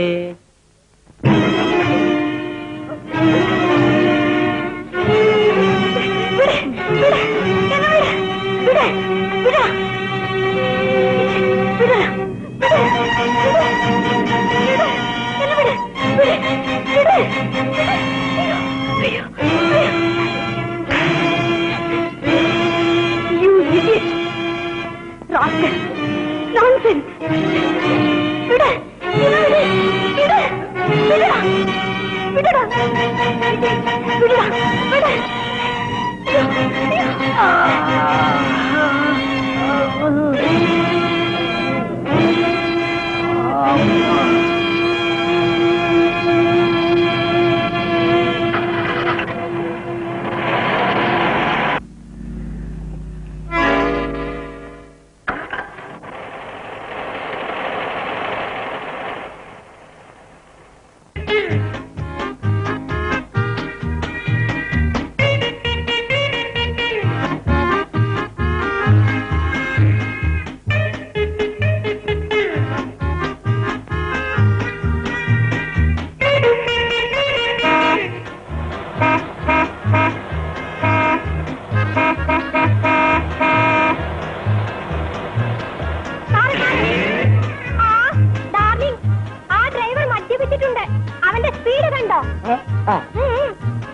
അവന്റെ സ്പീഡ് കണ്ടോ?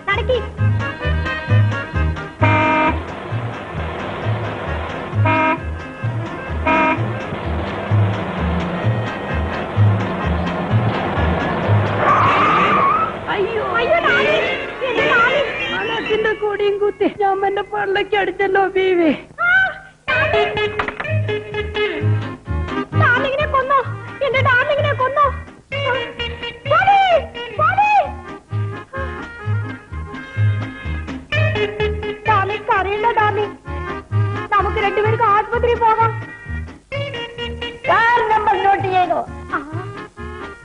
നടക്കി. അയ്യോ അയ്യോ മനസ്സിന്റെ കൂടിയും കുത്തി ഞാൻ എന്റെ പള്ളക്ക് അടിച്ചല്ലോ ബീവി. ഡാർലിങ്ങിനെ കൊന്നോ, എന്റെ ഡാർലിങ്ങിനെ കൊന്നോ. ഡാർലിങ് കരയണ്ട ഡാർലിങ്, നമുക്ക് രണ്ടുപേർക്ക് ആശുപത്രി പോകാം. നമ്പർ നോട്ട് ചെയ്തോ?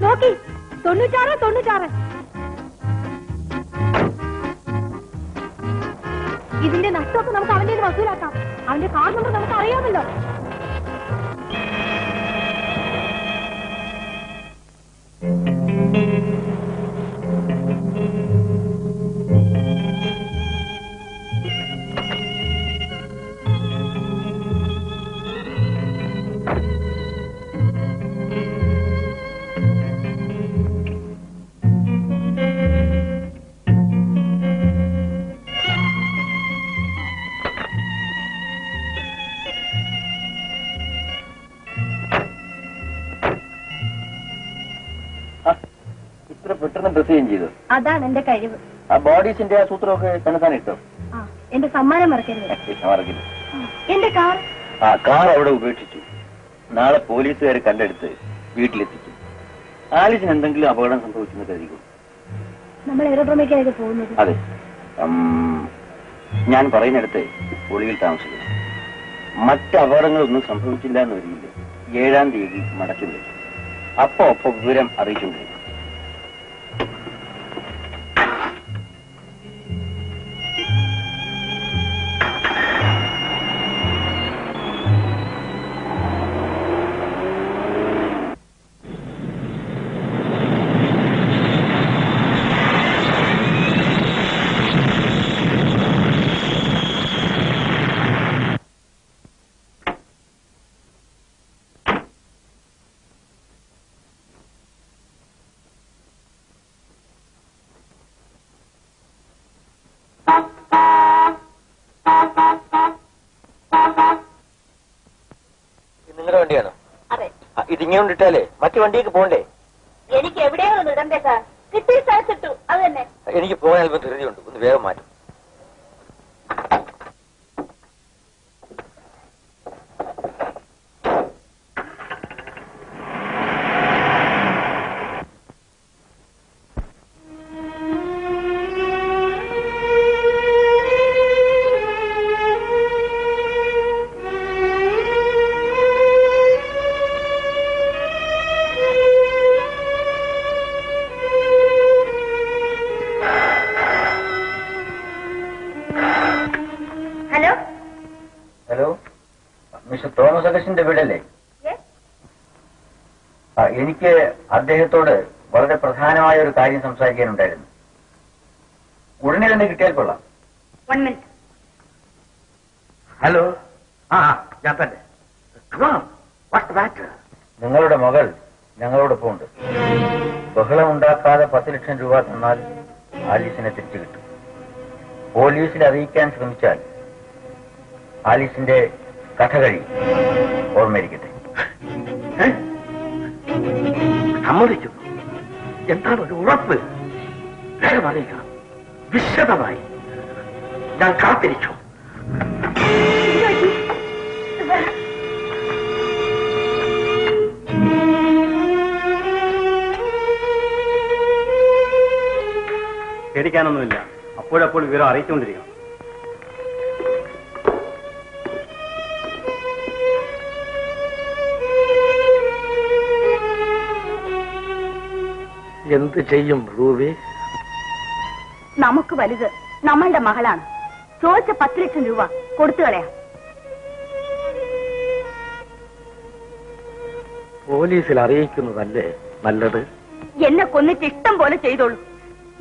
നോക്കി 96. ഇതിന്റെ നഷ്ടമൊക്കെ നമുക്ക് അവന്റെ വസൂലാക്കാം. അവന്റെ കാർ നമ്പർ നമുക്ക് അറിയാമല്ലോ. പെട്ടെന്ന് ഡ്രസ് ചേഞ്ച് ചെയ്തു. അതാണ് എന്റെ കഴിവ്. ആ ബോഡീസിന്റെ ആ സൂത്രമൊക്കെ തന്നെ ഇട്ടോ? എന്റെ സമ്മാനം മറക്കരുത്. മറക്കില്ല. എന്റെ കാർ കാർ അവിടെ ഉപേക്ഷിച്ചു. നാളെ പോലീസുകാർ കണ്ടെടുത്ത് വീട്ടിലെത്തിക്കും. ആലിസിന് എന്തെങ്കിലും അപകടം സംഭവിച്ചെന്ന് കരുതിക്കും. നമ്മൾ എയറോഡ്രോമിലേക്കാണ് പോകുന്നത്. അതെ, ഞാൻ പറയുന്നിടത്ത് ഒളിയിൽ താമസിക്കുന്നു. മറ്റ് അപകടങ്ങളൊന്നും സംഭവിച്ചില്ല എന്ന് വരില്ല. 7-ാം തീയതി മടക്കി വിളിക്കും. അപ്പൊ വിവരം അറിയിച്ചുകൊണ്ടിരിക്കും. നിങ്ങളുടെ വണ്ടിയാണോ? അതെ. ഇതിങ്ങനെ കൊണ്ടിട്ടാലേ മറ്റു വണ്ടിയൊക്കെ പോകണ്ടേ? എനിക്ക് എവിടെയാണ് ഇടണ്ടേ സാർ? കിട്ടിയ സ്ഥലത്തിട്ടു, അത് തന്നെ. എനിക്ക് പോകാൻ അല്പം ധൃതിയുണ്ട്. ഒന്ന് വേഗം മാറ്റും. തോമസ് അഗസ്റ്റിന്റെ വീടല്ലേ? Yes? എനിക്ക് അദ്ദേഹത്തോട് വളരെ പ്രധാനമായ ഒരു കാര്യം സംസാരിക്കാനുണ്ടായിരുന്നു. ഉടനെ തന്നെ കിട്ടിയാൽ കൊള്ളാം. 1 minute. ഹലോ, ഞാൻ തന്നെ. നിങ്ങളുടെ മകൾ ഞങ്ങളോടൊപ്പം ഉണ്ട്. ബഹളം ഉണ്ടാക്കാതെ 10 ലക്ഷം രൂപ തന്നാൽ ആലീസിനെ തിരിച്ചു കിട്ടും. പോലീസിൽ അറിയിക്കാൻ ശ്രമിച്ചാൽ ആലീസിന്റെ കഥ കഴിയും. ഓർമ്മയിരിക്കട്ടെ. സമ്മതിച്ചു. എന്താണ് ഒരു ഉറപ്പ്? വേറെ അറിയിക്കണം, വിശദമായി. ഞാൻ കാത്തിരിച്ചു. പേടിക്കാനൊന്നുമില്ല. അപ്പോഴപ്പോൾ വിവരം അറിയിച്ചുകൊണ്ടിരിക്കണം. എന്ത് ചെയ്യും റൂബി? നമുക്ക് വലുത് നമ്മളുടെ മകളാണ്. ചോദിച്ച 10 ലക്ഷം രൂപ കൊടുത്തു കളയാം. പോലീസിൽ അറിയിക്കുന്നതല്ലേ നല്ലത്? എന്നെ കൊന്നിട്ട് ഇഷ്ടം പോലെ ചെയ്തോളൂ.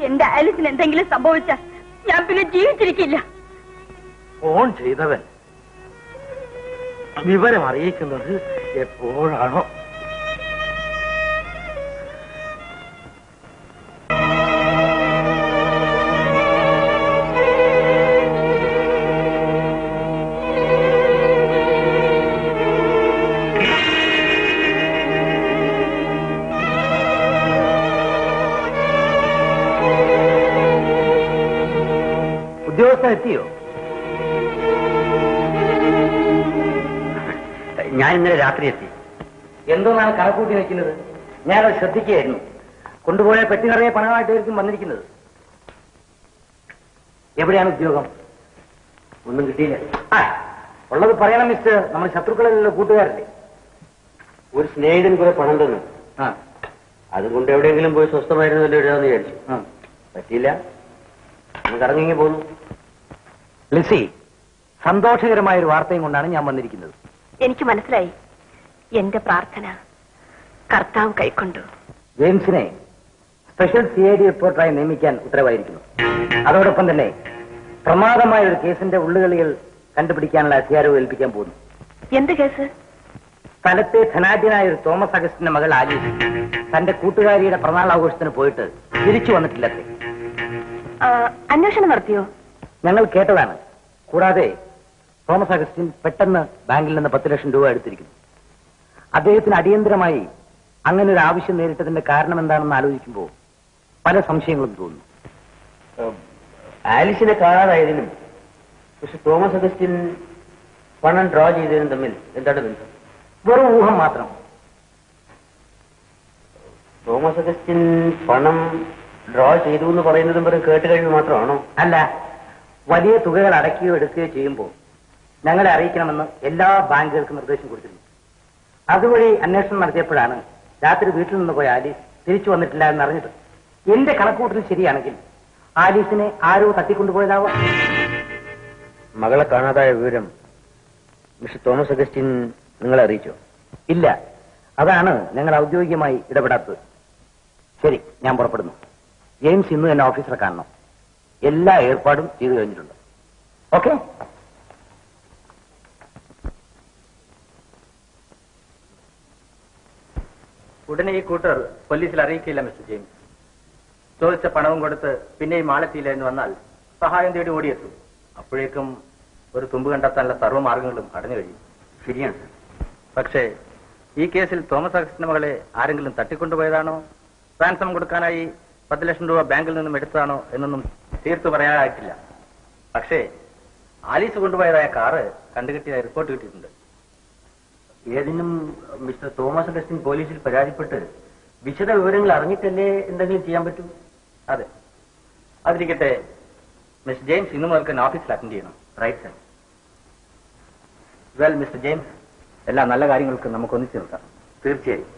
എന്റെ ആലിസിന് എന്തെങ്കിലും സംഭവിച്ചാൽ ഞാൻ പിന്നെ ജീവിച്ചിരിക്കില്ല. ഫോൺ ചെയ്തവൻ വിവരം അറിയിക്കുന്നത് എപ്പോഴാണോ? ഉദ്യോഗസ്ഥൻ എത്തിയോ? ഞാൻ ഇന്നലെ രാത്രി എത്തി. എന്തോന്നാണ് കണക്കൂട്ടി വെക്കുന്നത്? ഞാനത് ശ്രദ്ധിക്കുകയായിരുന്നു. കൊണ്ടുപോയ പെട്ടി നിറയെ പണമായിട്ടായിരിക്കും വന്നിരിക്കുന്നത്. എവിടെയാണ് ഉദ്യോഗം? ഒന്നും കിട്ടിയില്ല. ഉള്ളത് പറയണം മിസ്റ്റർ. നമ്മൾ ശത്രുക്കളല്ലോ, കൂട്ടുകാരല്ലേ. ഒരു സ്നേഹിതൻ കുറെ പണം തന്നു. അതുകൊണ്ട് എവിടെയെങ്കിലും പോയി സ്വസ്ഥമായിരുന്നല്ലോ എഴുതാന്ന് വിചാരിച്ചു. പറ്റിയില്ല. കറങ്ങി പോന്നു. ലിസി, സന്തോഷകരമായ ഒരു വാർത്തയും കൊണ്ടാണ് ഞാൻ വന്നിരിക്കുന്നത്. എനിക്ക് മനസ്സിലായി. എന്റെ പ്രാർത്ഥന കർത്താവ് കൈക്കൊണ്ടു. ജെയിംസിനെ സ്പെഷ്യൽ CID റിപ്പോർട്ടറായി നിയമിക്കാൻ ഉത്തരവായിരിക്കുന്നു. അതോടൊപ്പം തന്നെ പ്രമാദമായ ഒരു കേസിന്റെ ഉള്ളുകളികൾ കണ്ടുപിടിക്കാനുള്ള അധികാരവും ഏൽപ്പിക്കാൻ പോകുന്നു. എന്ത് കേസ്? സ്ഥലത്തെ ധനാഢ്യനായ ഒരു തോമസ് അഗസ്റ്റിന്റെ മകൾ ആലീസ് തന്റെ കൂട്ടുകാരിയുടെ പിറന്നാൾ ആഘോഷത്തിന് പോയിട്ട് തിരിച്ചു വന്നിട്ടില്ലത്രേ. അന്വേഷണം നടത്തിയോ? ഞങ്ങൾ കേട്ടതാണ്. കൂടാതെ തോമസ് അഗസ്റ്റിൻ പെട്ടെന്ന് ബാങ്കിൽ നിന്ന് 10 ലക്ഷം രൂപ എടുത്തിരിക്കുന്നു. അദ്ദേഹത്തിന് അടിയന്തരമായി അങ്ങനെ ഒരു ആവശ്യം നേരിട്ടതിന്റെ കാരണം എന്താണെന്ന് ആലോചിക്കുമ്പോൾ പല സംശയങ്ങളും തോന്നുന്നു. ആലിസിനെ കാണാതായതിനും പക്ഷെ തോമസ് അഗസ്റ്റിൻ പണം ഡ്രോ ചെയ്തതിനും തമ്മിൽ എന്താണ് ബന്ധം? വെറും ഊഹം മാത്രം. തോമസ് അഗസ്റ്റിൻ പണം ഡ്രോ ചെയ്തു എന്ന് പറയുന്നതും വെറും കേട്ട് കഴിഞ്ഞ് മാത്രമാണോ? അല്ല, വലിയ തുകകൾ അടയ്ക്കുകയോ എടുക്കുകയോ ചെയ്യുമ്പോൾ ഞങ്ങളെ അറിയിക്കണമെന്ന് എല്ലാ ബാങ്കുകൾക്കും നിർദ്ദേശം കൊടുത്തിരുന്നു. അതുവഴി അന്വേഷണം നടത്തിയപ്പോഴാണ് രാത്രി വീട്ടിൽ നിന്ന് പോയ ആലീസ് തിരിച്ചു വന്നിട്ടില്ല എന്നറിഞ്ഞത്. എന്റെ കണക്കൂട്ടൽ ശരിയാണെങ്കിൽ ആലീസിനെ ആരോ തട്ടിക്കൊണ്ടുപോയതാവാം. മകളെ കാണാതായ വിവരം മിസ്റ്റർ തോമസ് അഗസ്റ്റിൻ നിങ്ങളെ അറിയിച്ചോ? ഇല്ല, അതാണ് ഞങ്ങൾ ഔദ്യോഗികമായി ഇടപെടാത്തത്. ശരി, ഞാൻ പുറപ്പെടുന്നു. ജെയിംസ് ഇന്ന് തന്നെ ഓഫീസറെ കാണണം. എല്ലാ ഏർപ്പാടും ചെയ്തു കഴിഞ്ഞിട്ടുണ്ട്. ഓക്കെ? ഉടനെ ഈ കൂട്ടർ പോലീസിൽ അറിയിക്കില്ല മിസ്റ്റർ ജെയിംസ്. ചോദിച്ച പണവും കൊടുത്ത് പിന്നെയും ആളെത്തിയില്ല എന്ന് വന്നാൽ സഹായം തേടി ഓടിയെത്തും. അപ്പോഴേക്കും ഒരു തുമ്പ് കണ്ടെത്താനുള്ള സർവ്വമാർഗങ്ങളും അടഞ്ഞു കഴിയും. ശരിയാണ് സർ. പക്ഷേ ഈ കേസിൽ തോമസ് അഗസ്റ്റിന്റെ മകളെ ആരെങ്കിലും തട്ടിക്കൊണ്ടുപോയതാണോ, റാൻസം കൊടുക്കാനായി 10 ലക്ഷം രൂപ ബാങ്കിൽ നിന്നും എടുത്തതാണോ എന്നൊന്നും തീർത്തു പറയാനായിട്ടില്ല. പക്ഷേ ആലീസ് കൊണ്ടുപോയതായ കാറ് കണ്ടുകിട്ടിയതായി റിപ്പോർട്ട് കിട്ടിയിട്ടുണ്ട്. ഏതിനും മിസ്റ്റർ തോമസ് അഗസ്റ്റിൻ പോലീസിൽ പരാതിപ്പെട്ട് വിശദ വിവരങ്ങൾ അറിഞ്ഞിട്ടല്ലേ എന്തെങ്കിലും ചെയ്യാൻ പറ്റൂ? അതെ. അതിരിക്കട്ടെ, മിസ്റ്റർ ജെയിംസ് ഇന്നു മുതൽക്ക് ഓഫീസിൽ അറ്റൻഡ് ചെയ്യണം. Right sir. Well Mister James, എല്ലാ നല്ല കാര്യങ്ങൾക്കും നമുക്ക് ഒന്നിച്ചു നിർത്താം. തീർച്ചയായും.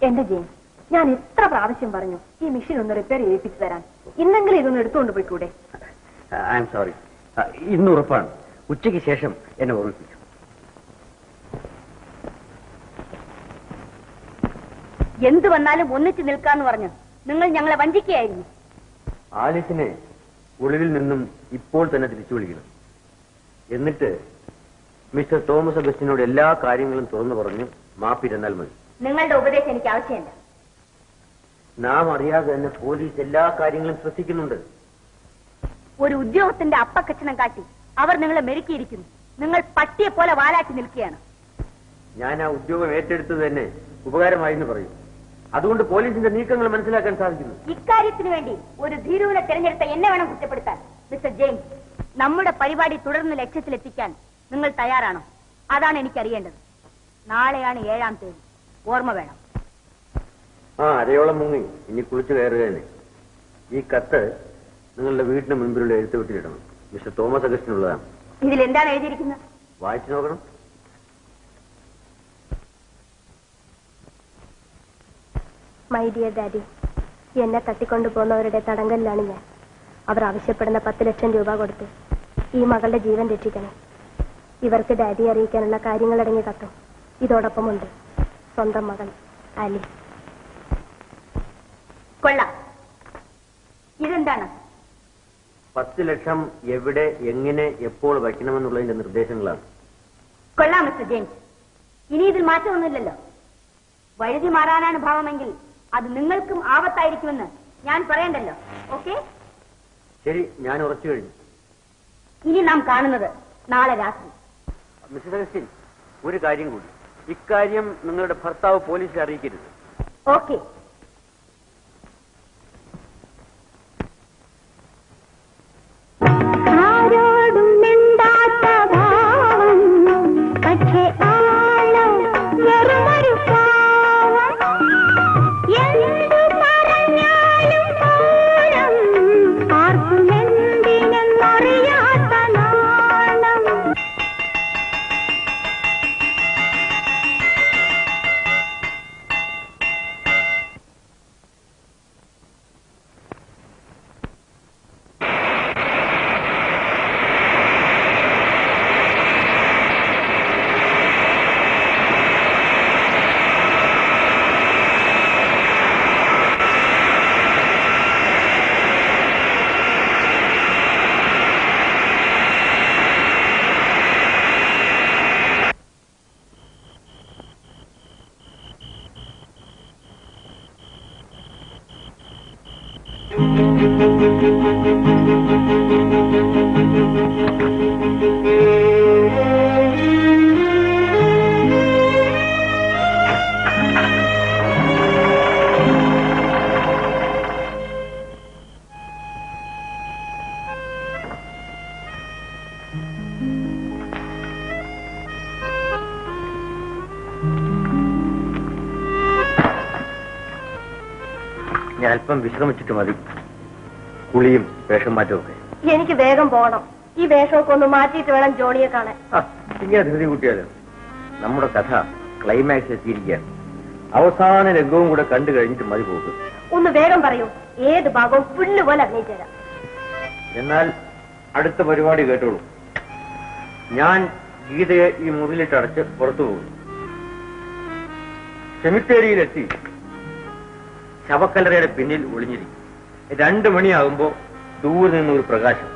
എന്റെ ജെയിംസ്, ഞാൻ എത്ര പ്രാവശ്യം പറഞ്ഞു ഈ മെഷീൻ ഒന്ന് റിപ്പയർ ചെയ്യിപ്പിച്ചു തരാൻ. ഇന്നെങ്കിലും ഇതൊന്ന് എടുത്തുകൊണ്ട് പോയിക്കൂടെ? I am sorry. ഇന്ന് ഉറപ്പാണ്. ഉച്ചയ്ക്ക് ശേഷം എന്നെ ഓർമ്മിപ്പിച്ചു. എന്ത് വന്നാലും ഒന്നിച്ചു നിൽക്കാന്ന് പറഞ്ഞു നിങ്ങൾ ഞങ്ങളെ വഞ്ചിക്കുകയായിരുന്നു. ആലിസിനെ ഒളിവിൽ നിന്നും ഇപ്പോൾ തന്നെ തിരിച്ചു വിളിക്കണം. എന്നിട്ട് മിസ്റ്റർ തോമസ് അഗസ്റ്റിനോട് എല്ലാ കാര്യങ്ങളും തുറന്നു പറഞ്ഞു മാപ്പിരുന്നാൽ മതി. നിങ്ങളുടെ ഉപദേശം എനിക്ക് ആവശ്യമില്ല. നാം അറിയാതെ തന്നെ പോലീസ് എല്ലാ കാര്യങ്ങളും ശ്രദ്ധിക്കുന്നുണ്ട്. ഒരു ഉദ്യോഗത്തിന്റെ അപ്പക്കച്ചണം കാട്ടി അവർ നിങ്ങളെ മെരുക്കിയിരിക്കുന്നു. നിങ്ങൾ പട്ടിയെ പോലെ വാലാട്ടി നിൽക്കുകയാണ്. ഞാൻ ആ ഉദ്യോഗം ഏറ്റെടുത്തത് തന്നെ ഉപകാരമായി എന്ന് പറയും. അതുകൊണ്ട് പോലീസിന്റെ നീക്കങ്ങൾ മനസ്സിലാക്കാൻ സാധിക്കുന്നു. ഇക്കാര്യത്തിന് വേണ്ടി ഒരു ധീരുവിനെ തിരഞ്ഞെടുത്ത എന്നെ വേണം കുറ്റപ്പെടുത്താൻ. മിസ്റ്റർ ജെയിംസ്, നമ്മുടെ പരിപാടി തുടർന്ന് ലക്ഷ്യത്തിലെത്തിക്കാൻ നിങ്ങൾ തയ്യാറാണോ? അതാണ് എനിക്കറിയേണ്ടത്. നാളെയാണ് 7-ാം തീയതി. ഓർമ്മ വേണം. അരയോളം മുങ്ങി ഇനി കുളിച്ചു കയറുക തന്നെ. ഈ കത്ത് നിങ്ങളുടെ വീടിന് മുൻപിലുള്ള എഴുത്തുവിട്ടിലിടണം. Mister Thomas അഗസ്റ്റിനുള്ളതാണ്. ഇതിലെന്താണ് എഴുതിയിരിക്കുന്നത്? വായിച്ചു നോക്കണം. മൈ ഡിയർ ഡാഡി, എന്നെ തട്ടിക്കൊണ്ടുപോകുന്നവരുടെ തടങ്കലിലാണ് ഞാൻ. അവർ ആവശ്യപ്പെടുന്ന 10 ലക്ഷം രൂപ കൊടുത്ത് ഈ മകളുടെ ജീവൻ രക്ഷിക്കണം. ഇവർക്ക് ഡാഡി അറിയിക്കാനുള്ള കാര്യങ്ങളടങ്ങിയ കത്തും ഇതോടൊപ്പമുണ്ട്. സ്വന്തം മകൾ ആലിസ്. കൊള്ളാം. ഇതെന്താണ്? 10 ലക്ഷം എവിടെ, എങ്ങനെ, എപ്പോൾ വയ്ക്കണമെന്നുള്ളതിന്റെ നിർദ്ദേശങ്ങളാണ്. കൊള്ളാം മിസ്റ്റർ ജെയിംസ്. ഇനി ഇതിൽ മാറ്റമൊന്നുമില്ലല്ലോ. വഴുതി മാറാനാണ് ഭാവമെങ്കിൽ അത് നിങ്ങൾക്കും ആപത്തായിരിക്കുമെന്ന് ഞാൻ പറയണ്ടല്ലോ. ഓക്കെ, ശരി, ഞാൻ ഉറച്ചു കഴിഞ്ഞു. ഇനി നാം കാണുന്നത് നാളെ രാത്രി. മിസ്റ്റർ അഗസ്റ്റിൻ, ഒരു കാര്യം കൂടി. ഇക്കാര്യം നിങ്ങളുടെ ഭർത്താവ് പോലീസിൽ അറിയിക്കരുത്. ഓക്കെ. ആരോടും മിണ്ടാത്ത ഭാവം, പക്ഷേ ആളോ വെറുമൊരു പാവം. എന്തു പറഞ്ഞാലും പോരം, ആർക്കും എന്തിനെന്നറിയാത്ത നാണം. ഞാൻ അല്പം വിശ്രമിച്ചിട്ട് മതി. കുളിയും വേഷം മാറ്റവും ഒക്കെ. എനിക്ക് വേഗം പോകണം. ഈ വേഷമൊക്കെ ഒന്ന് മാറ്റിയിട്ട് വേണം ജോണിയെ കാണാൻ. ഇങ്ങനെ ധൃതി കൂട്ടിയാലോ? നമ്മുടെ കഥ ക്ലൈമാക്സ് എത്തിയിരിക്കുകയാണ്. അവസാന രംഗവും കൂടെ കണ്ടു കഴിഞ്ഞിട്ട് മതി പോകും. ഒന്ന് വേഗം പറയൂ. ഏത് ഭാഗവും പുല്ല് പോലെ അഭിനയിച്ചുതരാം. എന്നാൽ അടുത്ത പരിപാടി കേട്ടോളൂ. ഞാൻ ഗീതയെ ഈ മുറിയിലിട്ടടച്ച് പുറത്തു പോകുന്നു. സെമിത്തേരിയിലെത്തി ശവക്കല്ലറയുടെ പിന്നിൽ ഒളിഞ്ഞിരിക്കും. 2 മണിയാകുമ്പോ ദൂരെ നിന്നൊരു പ്രകാശം.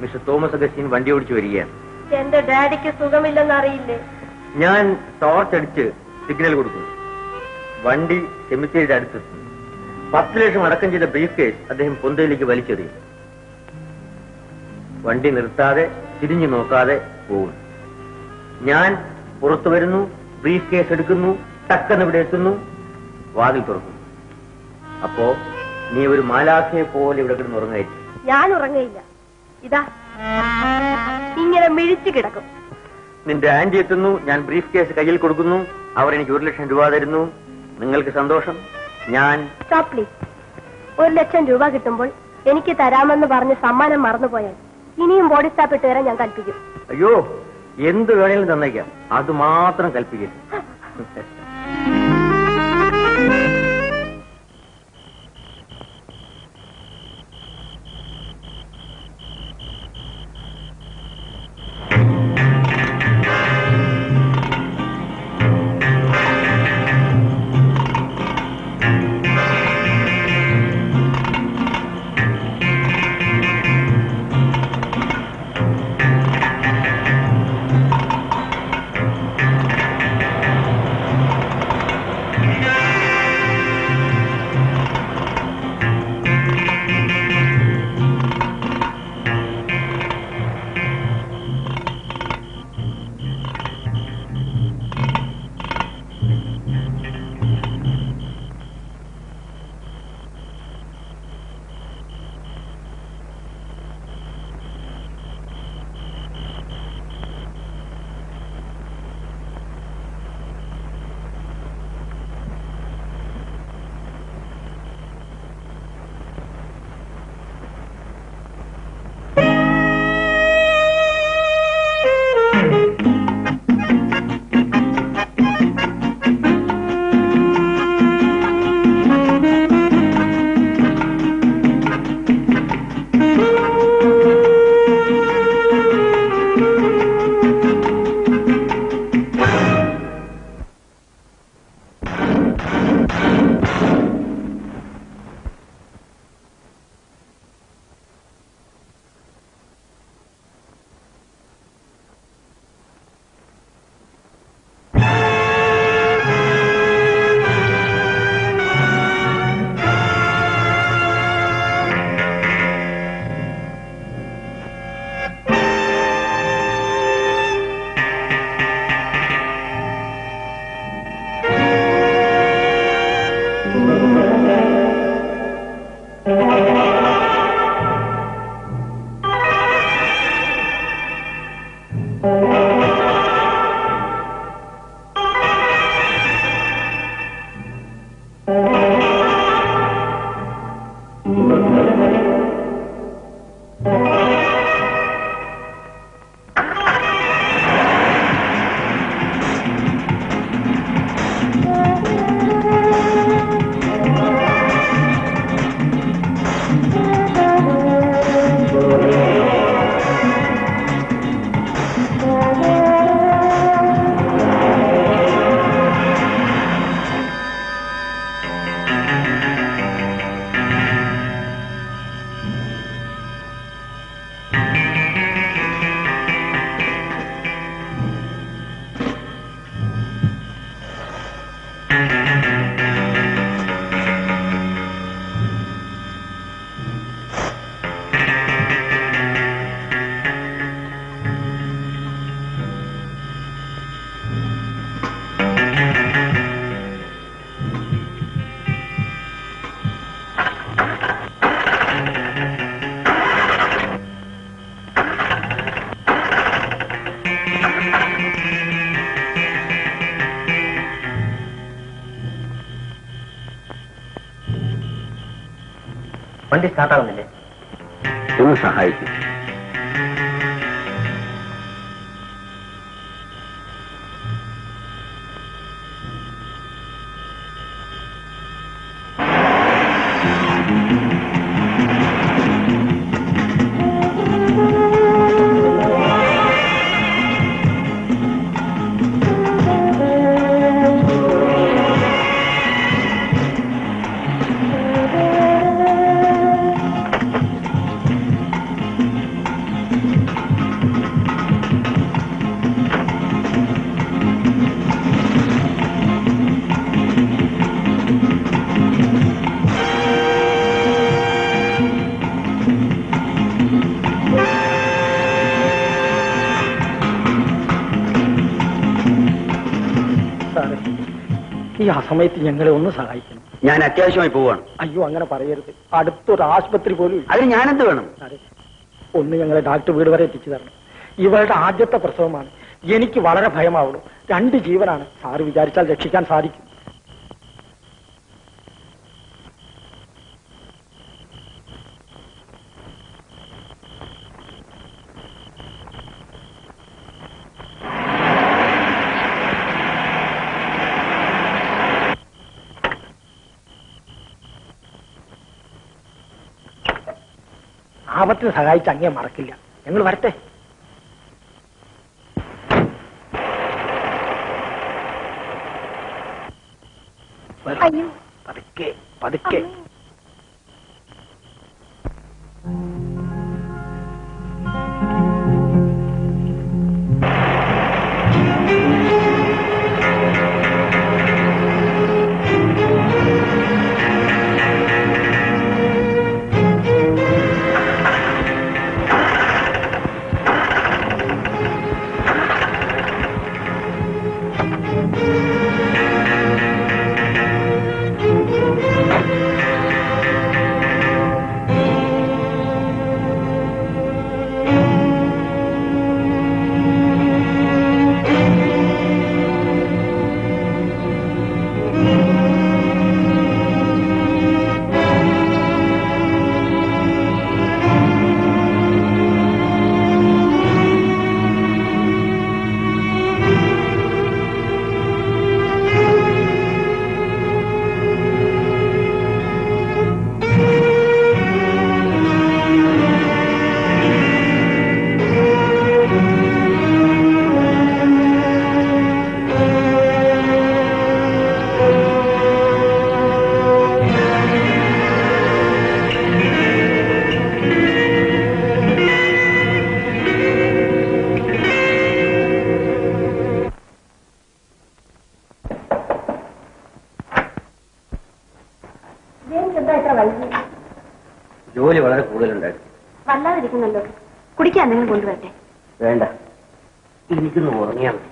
മിസ്റ്റർ തോമസ് അഗസ്റ്റിൻ വണ്ടി ഓടിച്ചു വരികയാണ്. എന്റെ ഡാഡിക്ക് സുഖമില്ലെന്ന് അറിയില്ലേ? ഞാൻ ടോർച്ച് അടിച്ച് സിഗ്നൽ കൊടുക്കുന്നു. വണ്ടി സെമിത്തേരിയുടെ അടുത്തെത്തുന്നു. 10 ലക്ഷം അടക്കം ചെയ്ത ബ്രീഫ് കേസ് അദ്ദേഹം പൊന്തയിലേക്ക് വലിച്ചെറിയും. വണ്ടി നിർത്താതെ തിരിഞ്ഞു നോക്കാതെ പോകുന്നു. ഞാൻ പുറത്തു വരുന്നു, ബ്രീഫ് കേസ് എടുക്കുന്നു, ടക്കെന്ന് ഇവിടെ എത്തുന്നു, വാതിൽ തുറക്കുന്നു. അപ്പോ നീ ഒരു മാലാഖയെ പോലെ ഇവിടെ കിടന്ന് ഉറങ്ങായിരിക്കും. ഞാൻ ഉറങ്ങയില്ല. ഇതാ ഇങ്ങനെ മിഴിച്ചു കിടക്കും. നിന്റെ ആന്റി എത്തുന്നു. ഞാൻ ബ്രീഫ് കേസ് കയ്യിൽ കൊടുക്കുന്നു. അവർ എനിക്ക് 1 ലക്ഷം രൂപ തരുന്നു. നിങ്ങൾക്ക് സന്തോഷം. ഞാൻ സ്റ്റോപ്പ് പ്ലീസ്. 1 ലക്ഷം രൂപ കിട്ടുമ്പോൾ എനിക്ക് തരാമെന്ന് പറഞ്ഞ് സമ്മാനം മറന്നുപോയാൽ ഇനിയും ബോഡി സ്റ്റാഫ് ഇട്ട് തരാൻ ഞാൻ കൽപ്പിക്കും. അയ്യോ, എന്ത് വേണേലും തന്നേക്കാം. അത് മാത്രം കൽപ്പിക്കരുത്. വണ്ടി സ്റ്റാർട്ടാവുന്നില്ലേ? ഒന്ന് സഹായിക്കും. ഈ അസമയത്ത് ഞങ്ങളെ ഒന്ന് സഹായിക്കണം. ഞാൻ അത്യാവശ്യമായി പോവാണ്. അയ്യോ, അങ്ങനെ പറയരുത്. അടുത്തൊരു ആശുപത്രി പോലും ഇല്ല. അതിന് ഞാനെന്ത് വേണം? ഒന്ന് ഞങ്ങളെ ഡാക്ടർ വീട് വരെ എത്തിച്ചു തരണം. ഇവളുടെ ആദ്യത്തെ പ്രസവമാണ്. എനിക്ക് വളരെ ഭയമാവുള്ളൂ. 2 ജീവനാണ്. സാറ് വിചാരിച്ചാൽ രക്ഷിക്കാൻ സാധിക്കും. ആപത്തിന് സഹായിച്ച് അങ്ങേ മറക്കില്ല. ഞങ്ങൾ വരട്ടെ. അയ്യോ, പതുക്കെ പതുക്കെ. ജോലി വളരെ കൂടുതലുണ്ടായിരുന്നു. വല്ലാതിരിക്കുന്നല്ലോ. കുടിക്കാൻ എന്തെങ്കിലും കൊണ്ടുവരട്ടെ? വേണ്ട, എനിക്കൊന്ന് ഉറങ്ങിയാൽ മതി.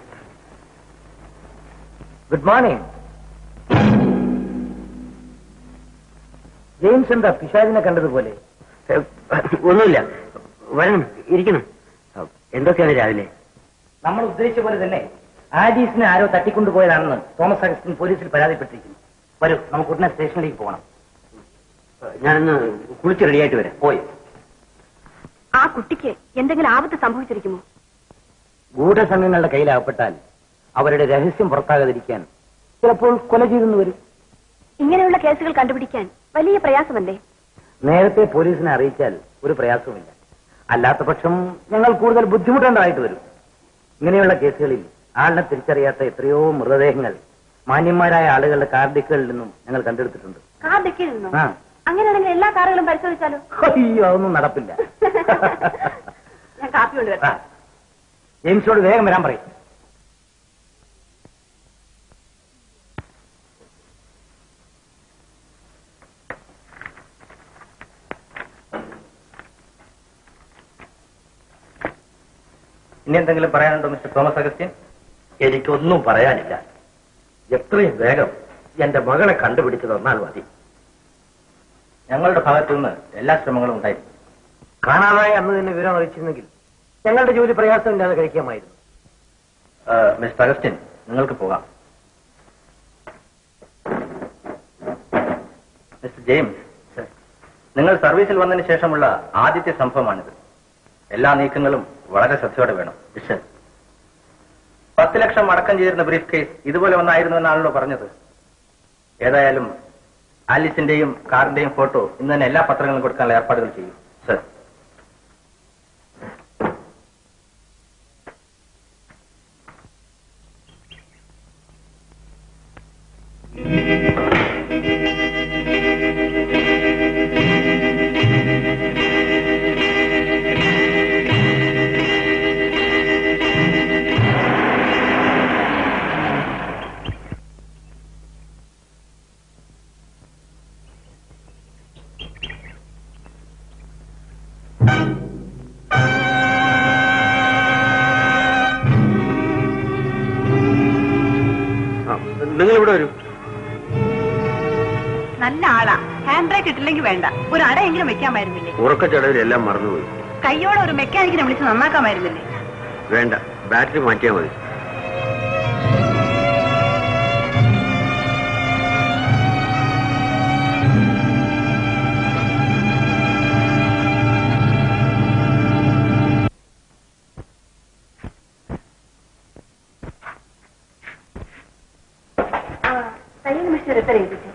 Good morning. ജെയിംസ് എന്താ പിശാചിനെ കണ്ടതുപോലെ? ഒന്നുമില്ല, വരണം, ഇരിക്കണം. എന്തൊക്കെയാണ് രാവിലെ? നമ്മൾ ഉദ്ദേശിച്ച പോലെ തന്നെ ആഡീസിനെ ആരോ തട്ടിക്കൊണ്ടുപോയതാണെന്ന് തോമസ് അഗസ്റ്റിൻ പോലീസിൽ പരാതിപ്പെട്ടിരിക്കുന്നു. വരൂ, നമുക്ക് ഉടനെ സ്റ്റേഷനിലേക്ക് പോകണം. ഞാനൊന്ന് കുളിച്ച് റെഡിയായിട്ട് വരാം. പോയി. ആ കുട്ടിക്ക് എന്തെങ്കിലും ആപത്ത് സംഭവിച്ചിരിക്കുമോ? ഗൂഢസംഘങ്ങളുടെ കയ്യിലാകപ്പെട്ടാൽ അവരുടെ രഹസ്യം പുറത്താകാതിരിക്കാൻ ചിലപ്പോൾ കൊല ചെയ്തെന്ന് വരും. ഇങ്ങനെയുള്ള കേസുകൾ കണ്ടുപിടിക്കാൻ വലിയ പ്രയാസമല്ലേ? നേരത്തെ പോലീസിനെ അറിയിച്ചാൽ ഒരു പ്രയാസവുമില്ല. അല്ലാത്ത പക്ഷം ഞങ്ങൾ കൂടുതൽ ബുദ്ധിമുട്ടേണ്ടതായിട്ട് വരും. ഇങ്ങനെയുള്ള കേസുകളിൽ ആളിനെ തിരിച്ചറിയാത്ത എത്രയോ മൃതദേഹങ്ങൾ മാന്യന്മാരായ ആളുകളുടെ കാർ ഡിക്കുകളിൽ നിന്നും ഞങ്ങൾ കണ്ടെടുത്തിട്ടുണ്ട്. കാർ ഡിക്കിൽ നിന്നോ? അങ്ങനെയാണെങ്കിൽ എല്ലാ കാറുകളും പരിശോധിച്ചാലോ? അയ്യോ, അതൊന്നും നടപ്പില്ല. ഞാൻ കാപ്പി കൊണ്ടുവരാം. ജെയിംസിനോട് വേഗം വരാൻ പറയും. ഇനി എന്തെങ്കിലും പറയാനുണ്ടോ മിസ്റ്റർ തോമസ് അഗസ്റ്റിൻ? എനിക്കൊന്നും പറയാനില്ല. എത്രയും വേഗം എന്റെ മകളെ കണ്ടുപിടിച്ചു തന്നാൽ മതി. ഞങ്ങളുടെ ഭാഗത്തു നിന്ന് എല്ലാ ശ്രമങ്ങളും ഉണ്ടായിരുന്നു. കാണാതായ അന്ന് തന്നെ വിവരം അറിയിച്ചിരുന്നെങ്കിൽ ഞങ്ങളുടെ ജോലി പ്രയാസമില്ലാതെ കഴിക്കാമായിരുന്നു. മിസ്റ്റർ അഗസ്റ്റിൻ, നിങ്ങൾക്ക് പോകാം. മിസ്റ്റർ ജെയിംസ്, നിങ്ങൾ സർവീസിൽ വന്നതിന് ശേഷമുള്ള ആദ്യത്തെ സംഭവമാണിത്. എല്ലാ നീക്കങ്ങളും വളരെ ശ്രദ്ധയോടെ വേണം. 10 ലക്ഷം അടക്കം ചെയ്തിരുന്ന ബ്രീഫ് കേസ് ഇതുപോലെ ഒന്നായിരുന്നു എന്നാണല്ലോ പറഞ്ഞത്. ഏതായാലും ആലിസിന്റെയും കാറിന്റെയും ഫോട്ടോ ഇന്ന് തന്നെ എല്ലാ പത്രങ്ങളും കൊടുക്കാനുള്ള ഏർപ്പാടുകൾ ചെയ്യും. സർ. നിങ്ങൾ ഇവിടെ വരൂ. നല്ല ആളാ. ഹാൻഡ് ബ്രേക്ക് ഇട്ടില്ലെങ്കിൽ വേണ്ട, ഒരു അടയെങ്കിലും വെക്കാമായിരുന്നില്ലേ? ഉറക്കച്ചടവിൽ എല്ലാം മറന്നുപോയി. കയ്യോടെ ഒരു മെക്കാനിക്കിനെ വിളിച്ച് നന്നാക്കാമായിരുന്നില്ലേ? വേണ്ട, ബാറ്ററി മാറ്റിയാൽ മതി. തയ്യൽ മിസ്റ്റർ എത്ര എഴുതിച്ചു?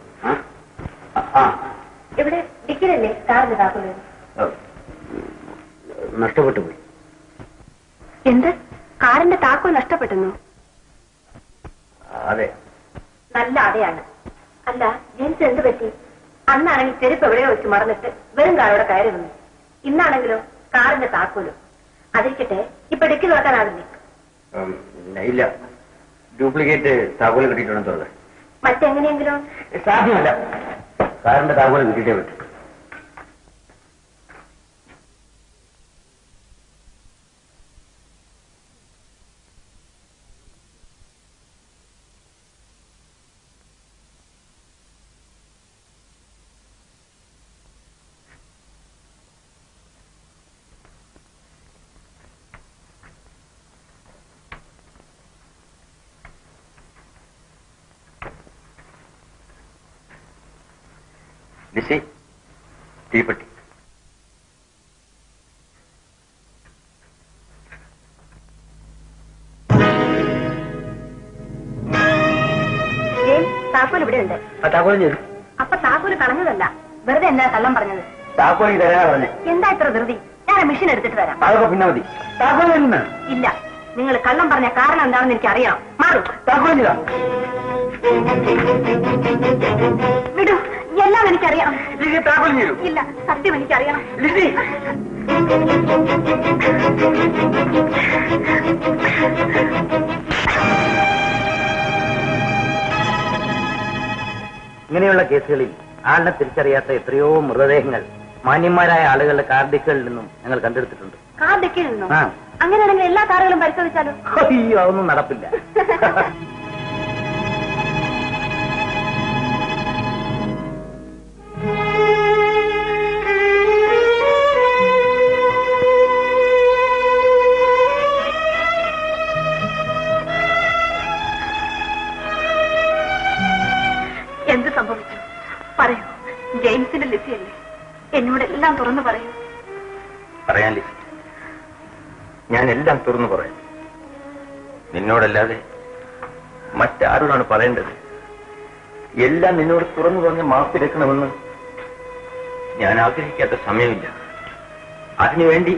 ഇവിടെ ഡിക്കിലല്ലേ കാറിന് താക്കോല്? നഷ്ടപ്പെട്ടു പോയി. എന്ത്? കാറിന്റെ താക്കോൽ നഷ്ടപ്പെട്ടെന്നോ? അതെ. നല്ല അടയാണ്. അല്ല, ജെയിംസ് എന്ത് പറ്റി? അന്നാണെങ്കിൽ ചെരുപ്പ് എവിടെയോ വെച്ച് മറന്നിട്ട് വെറും കാറോടെ കയറി വന്നു. ഇന്നാണെങ്കിലോ കാറിന്റെ താക്കോലും. അതിരിക്കട്ടെ, ഇപ്പൊ ഡിക്കി തുറക്കാനാവില്ലേ? ഇല്ല, ഡ്യൂപ്ലിക്കേറ്റ് താക്കോല് കിട്ടിയിട്ടുണ്ടെന്ന് തോന്നുന്നത്. മറ്റെങ്ങനെയെങ്കിലും സാധ്യമല്ല. കാറിന്റെ താക്കോല് കിട്ടിയിട്ടേ പറ്റും. ലിസി, തീപ്പെട്ടി. താക്കോൽ ഇവിടെ ഉണ്ട്. താക്കോലും ചെയ്തു. അപ്പൊ താക്കോല് കളഞ്ഞതല്ല, വെറുതെ എന്നാ കള്ളം പറഞ്ഞത്? താക്കോലി തരാനാ പറഞ്ഞേ. എന്താ ഇത്ര ധൃതി? ഞാൻ മെഷീൻ എടുത്തിട്ട് തരാം. അതൊക്കെ പിന്നെ മതി. താക്കോലിന്ന് ഇല്ല, നിങ്ങൾ കള്ളം പറഞ്ഞ കാരണം എന്താണെന്ന് എനിക്ക് അറിയണം. മാറും. താക്കോലില്ല. വിടൂ, എല്ലാം എനിക്കറിയാം. താക്കോലി ഇല്ല, സത്യം എനിക്കറിയണം. ഇങ്ങനെയുള്ള കേസുകളിൽ ആളിനെ തിരിച്ചറിയാത്ത എത്രയോ മൃതദേഹങ്ങൾ മാന്യന്മാരായ ആളുകളുടെ കാർഡിക്കുകളിൽ നിന്നും ഞങ്ങൾ കണ്ടെടുത്തിട്ടുണ്ട്. കാർഡിക്കിൽ നിന്നോ? ആ. അങ്ങനെയാണെങ്കിൽ എല്ലാ കാറുകളും പരിശോധിച്ചാലോ? അയ്യോ, അതൊന്നും നടപ്പില്ല. എന്ത് സംഭവിച്ചു? പറയൂ. ജെയിംസിന്റെ ലിസിയല്ലേ? എന്നോടെല്ലാം തുറന്നു പറയൂ. പറയാൻ ലിസി, ഞാൻ എല്ലാം തുറന്നു പറയാം. നിന്നോടല്ലാതെ മറ്റാരോടാണ് പറയേണ്ടത്? എല്ലാം നിന്നോട് തുറന്നു പറഞ്ഞ് മാപ്പിരക്കണമെന്ന് ഞാൻ ആഗ്രഹിക്കാത്ത സമയമില്ല. അതിനുവേണ്ടി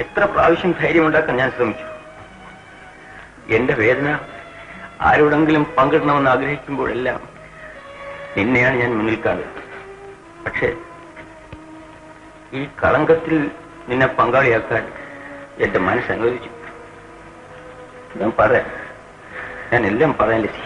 എത്ര പ്രാവശ്യം ധൈര്യമുണ്ടാക്കാൻ ഞാൻ ശ്രമിച്ചു. എന്റെ വേദന ആരോടെങ്കിലും പങ്കിടണമെന്ന് ആഗ്രഹിക്കുമ്പോഴെല്ലാം നിന്നെയാണ് ഞാൻ മുന്നിൽ കാണുന്നത്. പക്ഷേ ഈ കളങ്കത്തിൽ നിന്നെ പങ്കാളിയാക്കാൻ എന്റെ മനസ്സ് അനുവദിച്ചു. ഞാൻ പറയാം, ഞാൻ എല്ലാം പറയാൻ ലിസി.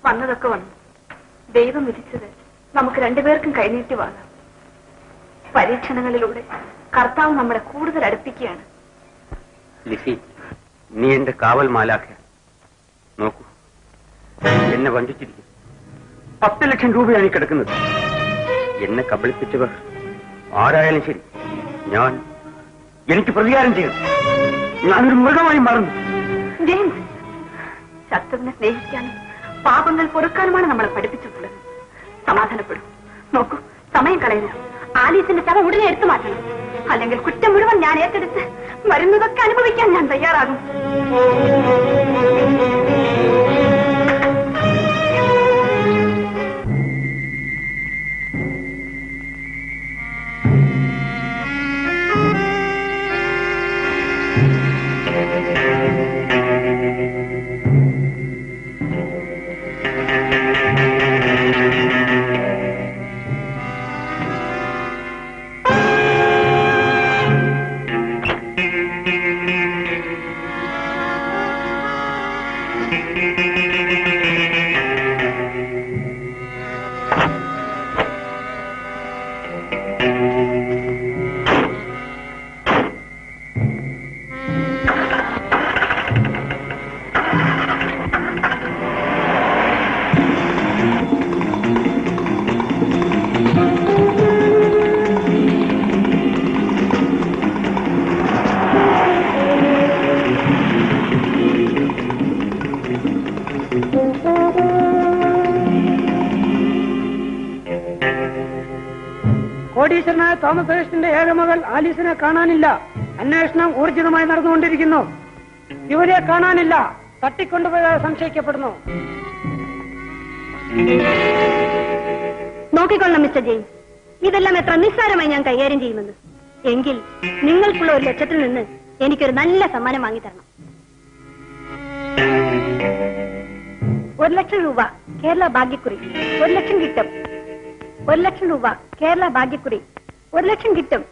വന്നതൊക്കെ വന്നു. ദൈവം വിധിച്ചത് നമുക്ക് രണ്ടുപേർക്കും കൈനീട്ടി വാങ്ങാം. പരീക്ഷണങ്ങളിലൂടെ കർത്താവ് നമ്മളെ കൂടുതൽ അടുപ്പിക്കുകയാണ്. ലിസി, നീ എന്റെ കാവൽ മാലാഖ. നോക്കൂ, എന്നെ വഞ്ചിച്ചിരിക്കും. 10 ലക്ഷം രൂപയാണ് ഈ കിടക്കുന്നത്. എന്നെ കബളിപ്പിച്ചവർ ആരായാലും ശരി, എനിക്ക് പ്രതികാരം ചെയ്യണം. ഞാനൊരു മൃഗമായി മാറുന്നു. ജെയിംസ്, ശത്രുവിനെ സ്നേഹിക്കാനും പാപങ്ങൾ പൊറുക്കാനുമാണ് നമ്മളെ പഠിപ്പിച്ചിട്ടുള്ളത്. സമാധാനപ്പെടും. നോക്കൂ, സമയം കളയില്ല. ആലീസിന്റെ ശവം ഉടനെ എടുത്തു മാറ്റണം. അല്ലെങ്കിൽ കുറ്റം മുഴുവൻ ഞാൻ ഏറ്റെടുത്ത് വരുന്നതൊക്കെ അനുഭവിക്കാൻ ഞാൻ തയ്യാറാകും. കോടീശ്വരനായ തോമസ് അഗസ്റ്റിന്റെ ഏകമകൾ ആലീസിനെ കാണാനില്ല. അന്വേഷണം ഊർജിതമായി നടന്നുകൊണ്ടിരിക്കുന്നു. ഇവരെ കാണാനില്ല. തട്ടിക്കൊണ്ടുപോയതായി സംശയിക്കപ്പെടുന്നു. നോക്കിക്കൊള്ളാം മിസ്റ്റർ ജെയിംസ്, ഇതെല്ലാം എത്ര നിസ്സാരമായി ഞാൻ കൈകാര്യം ചെയ്യുമെന്ന്. എങ്കിൽ നിങ്ങൾക്കുള്ള 1 ലക്ഷത്തിൽ നിന്ന് എനിക്കൊരു നല്ല സമ്മാനം വാങ്ങിത്തരണം. 1 ലക്ഷം രൂപ കേരള ഭാഗ്യക്കുറി. 1 ലക്ഷം കിട്ടും. 1 ലക്ഷം രൂപ കേരള ഭാഗ്യക്കുറി. 1 ലക്ഷം കിട്ടും.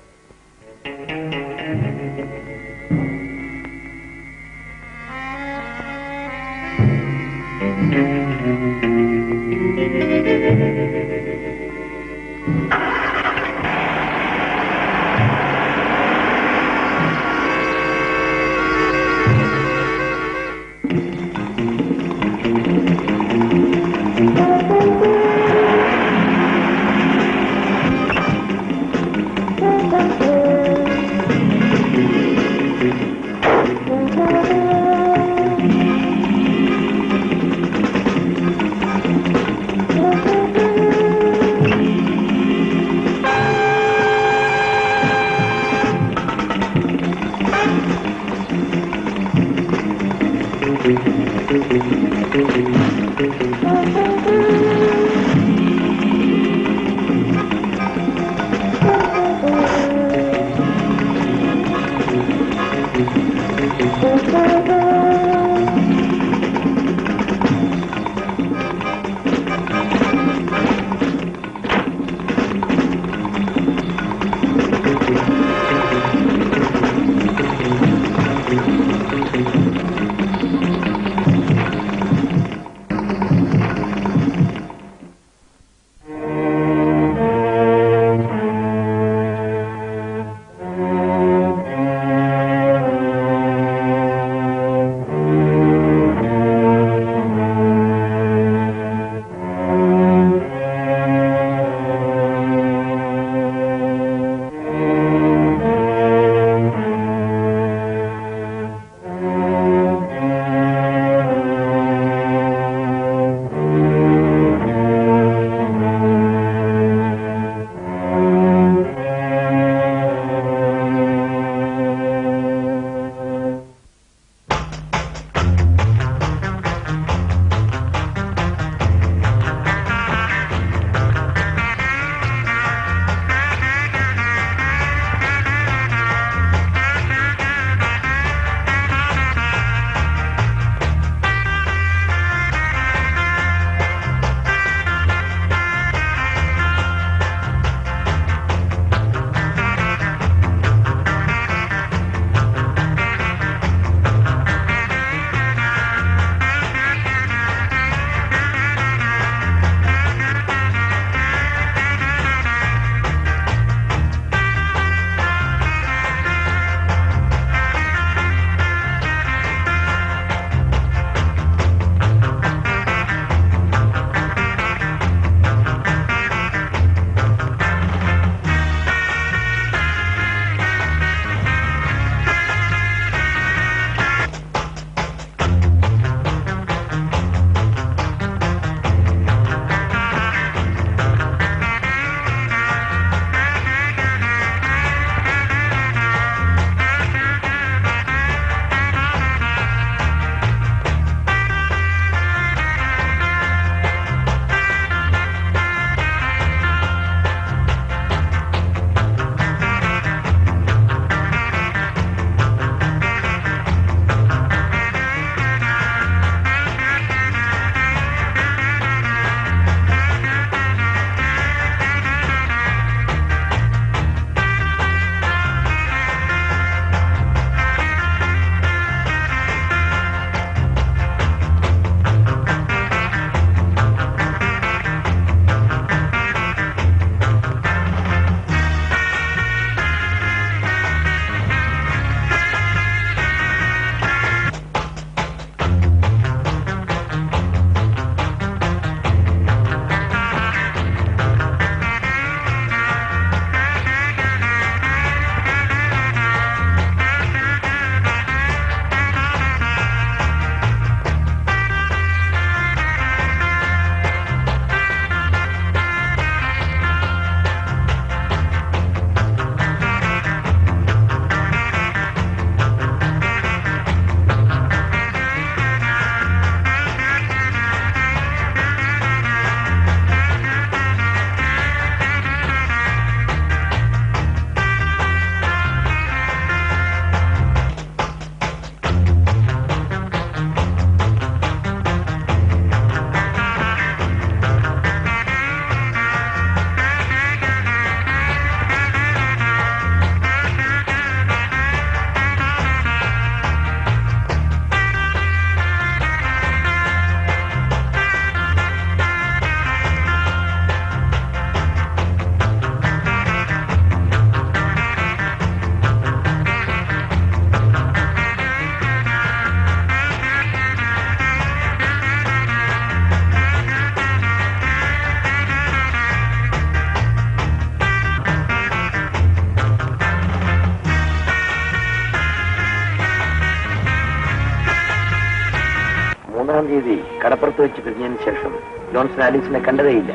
6-ാം തീയതി കടപ്പുറത്ത് വെച്ച് പിരിഞ്ഞതിന് ശേഷം ജോൺസൺ ആലീസിനെ കണ്ടതേയില്ല.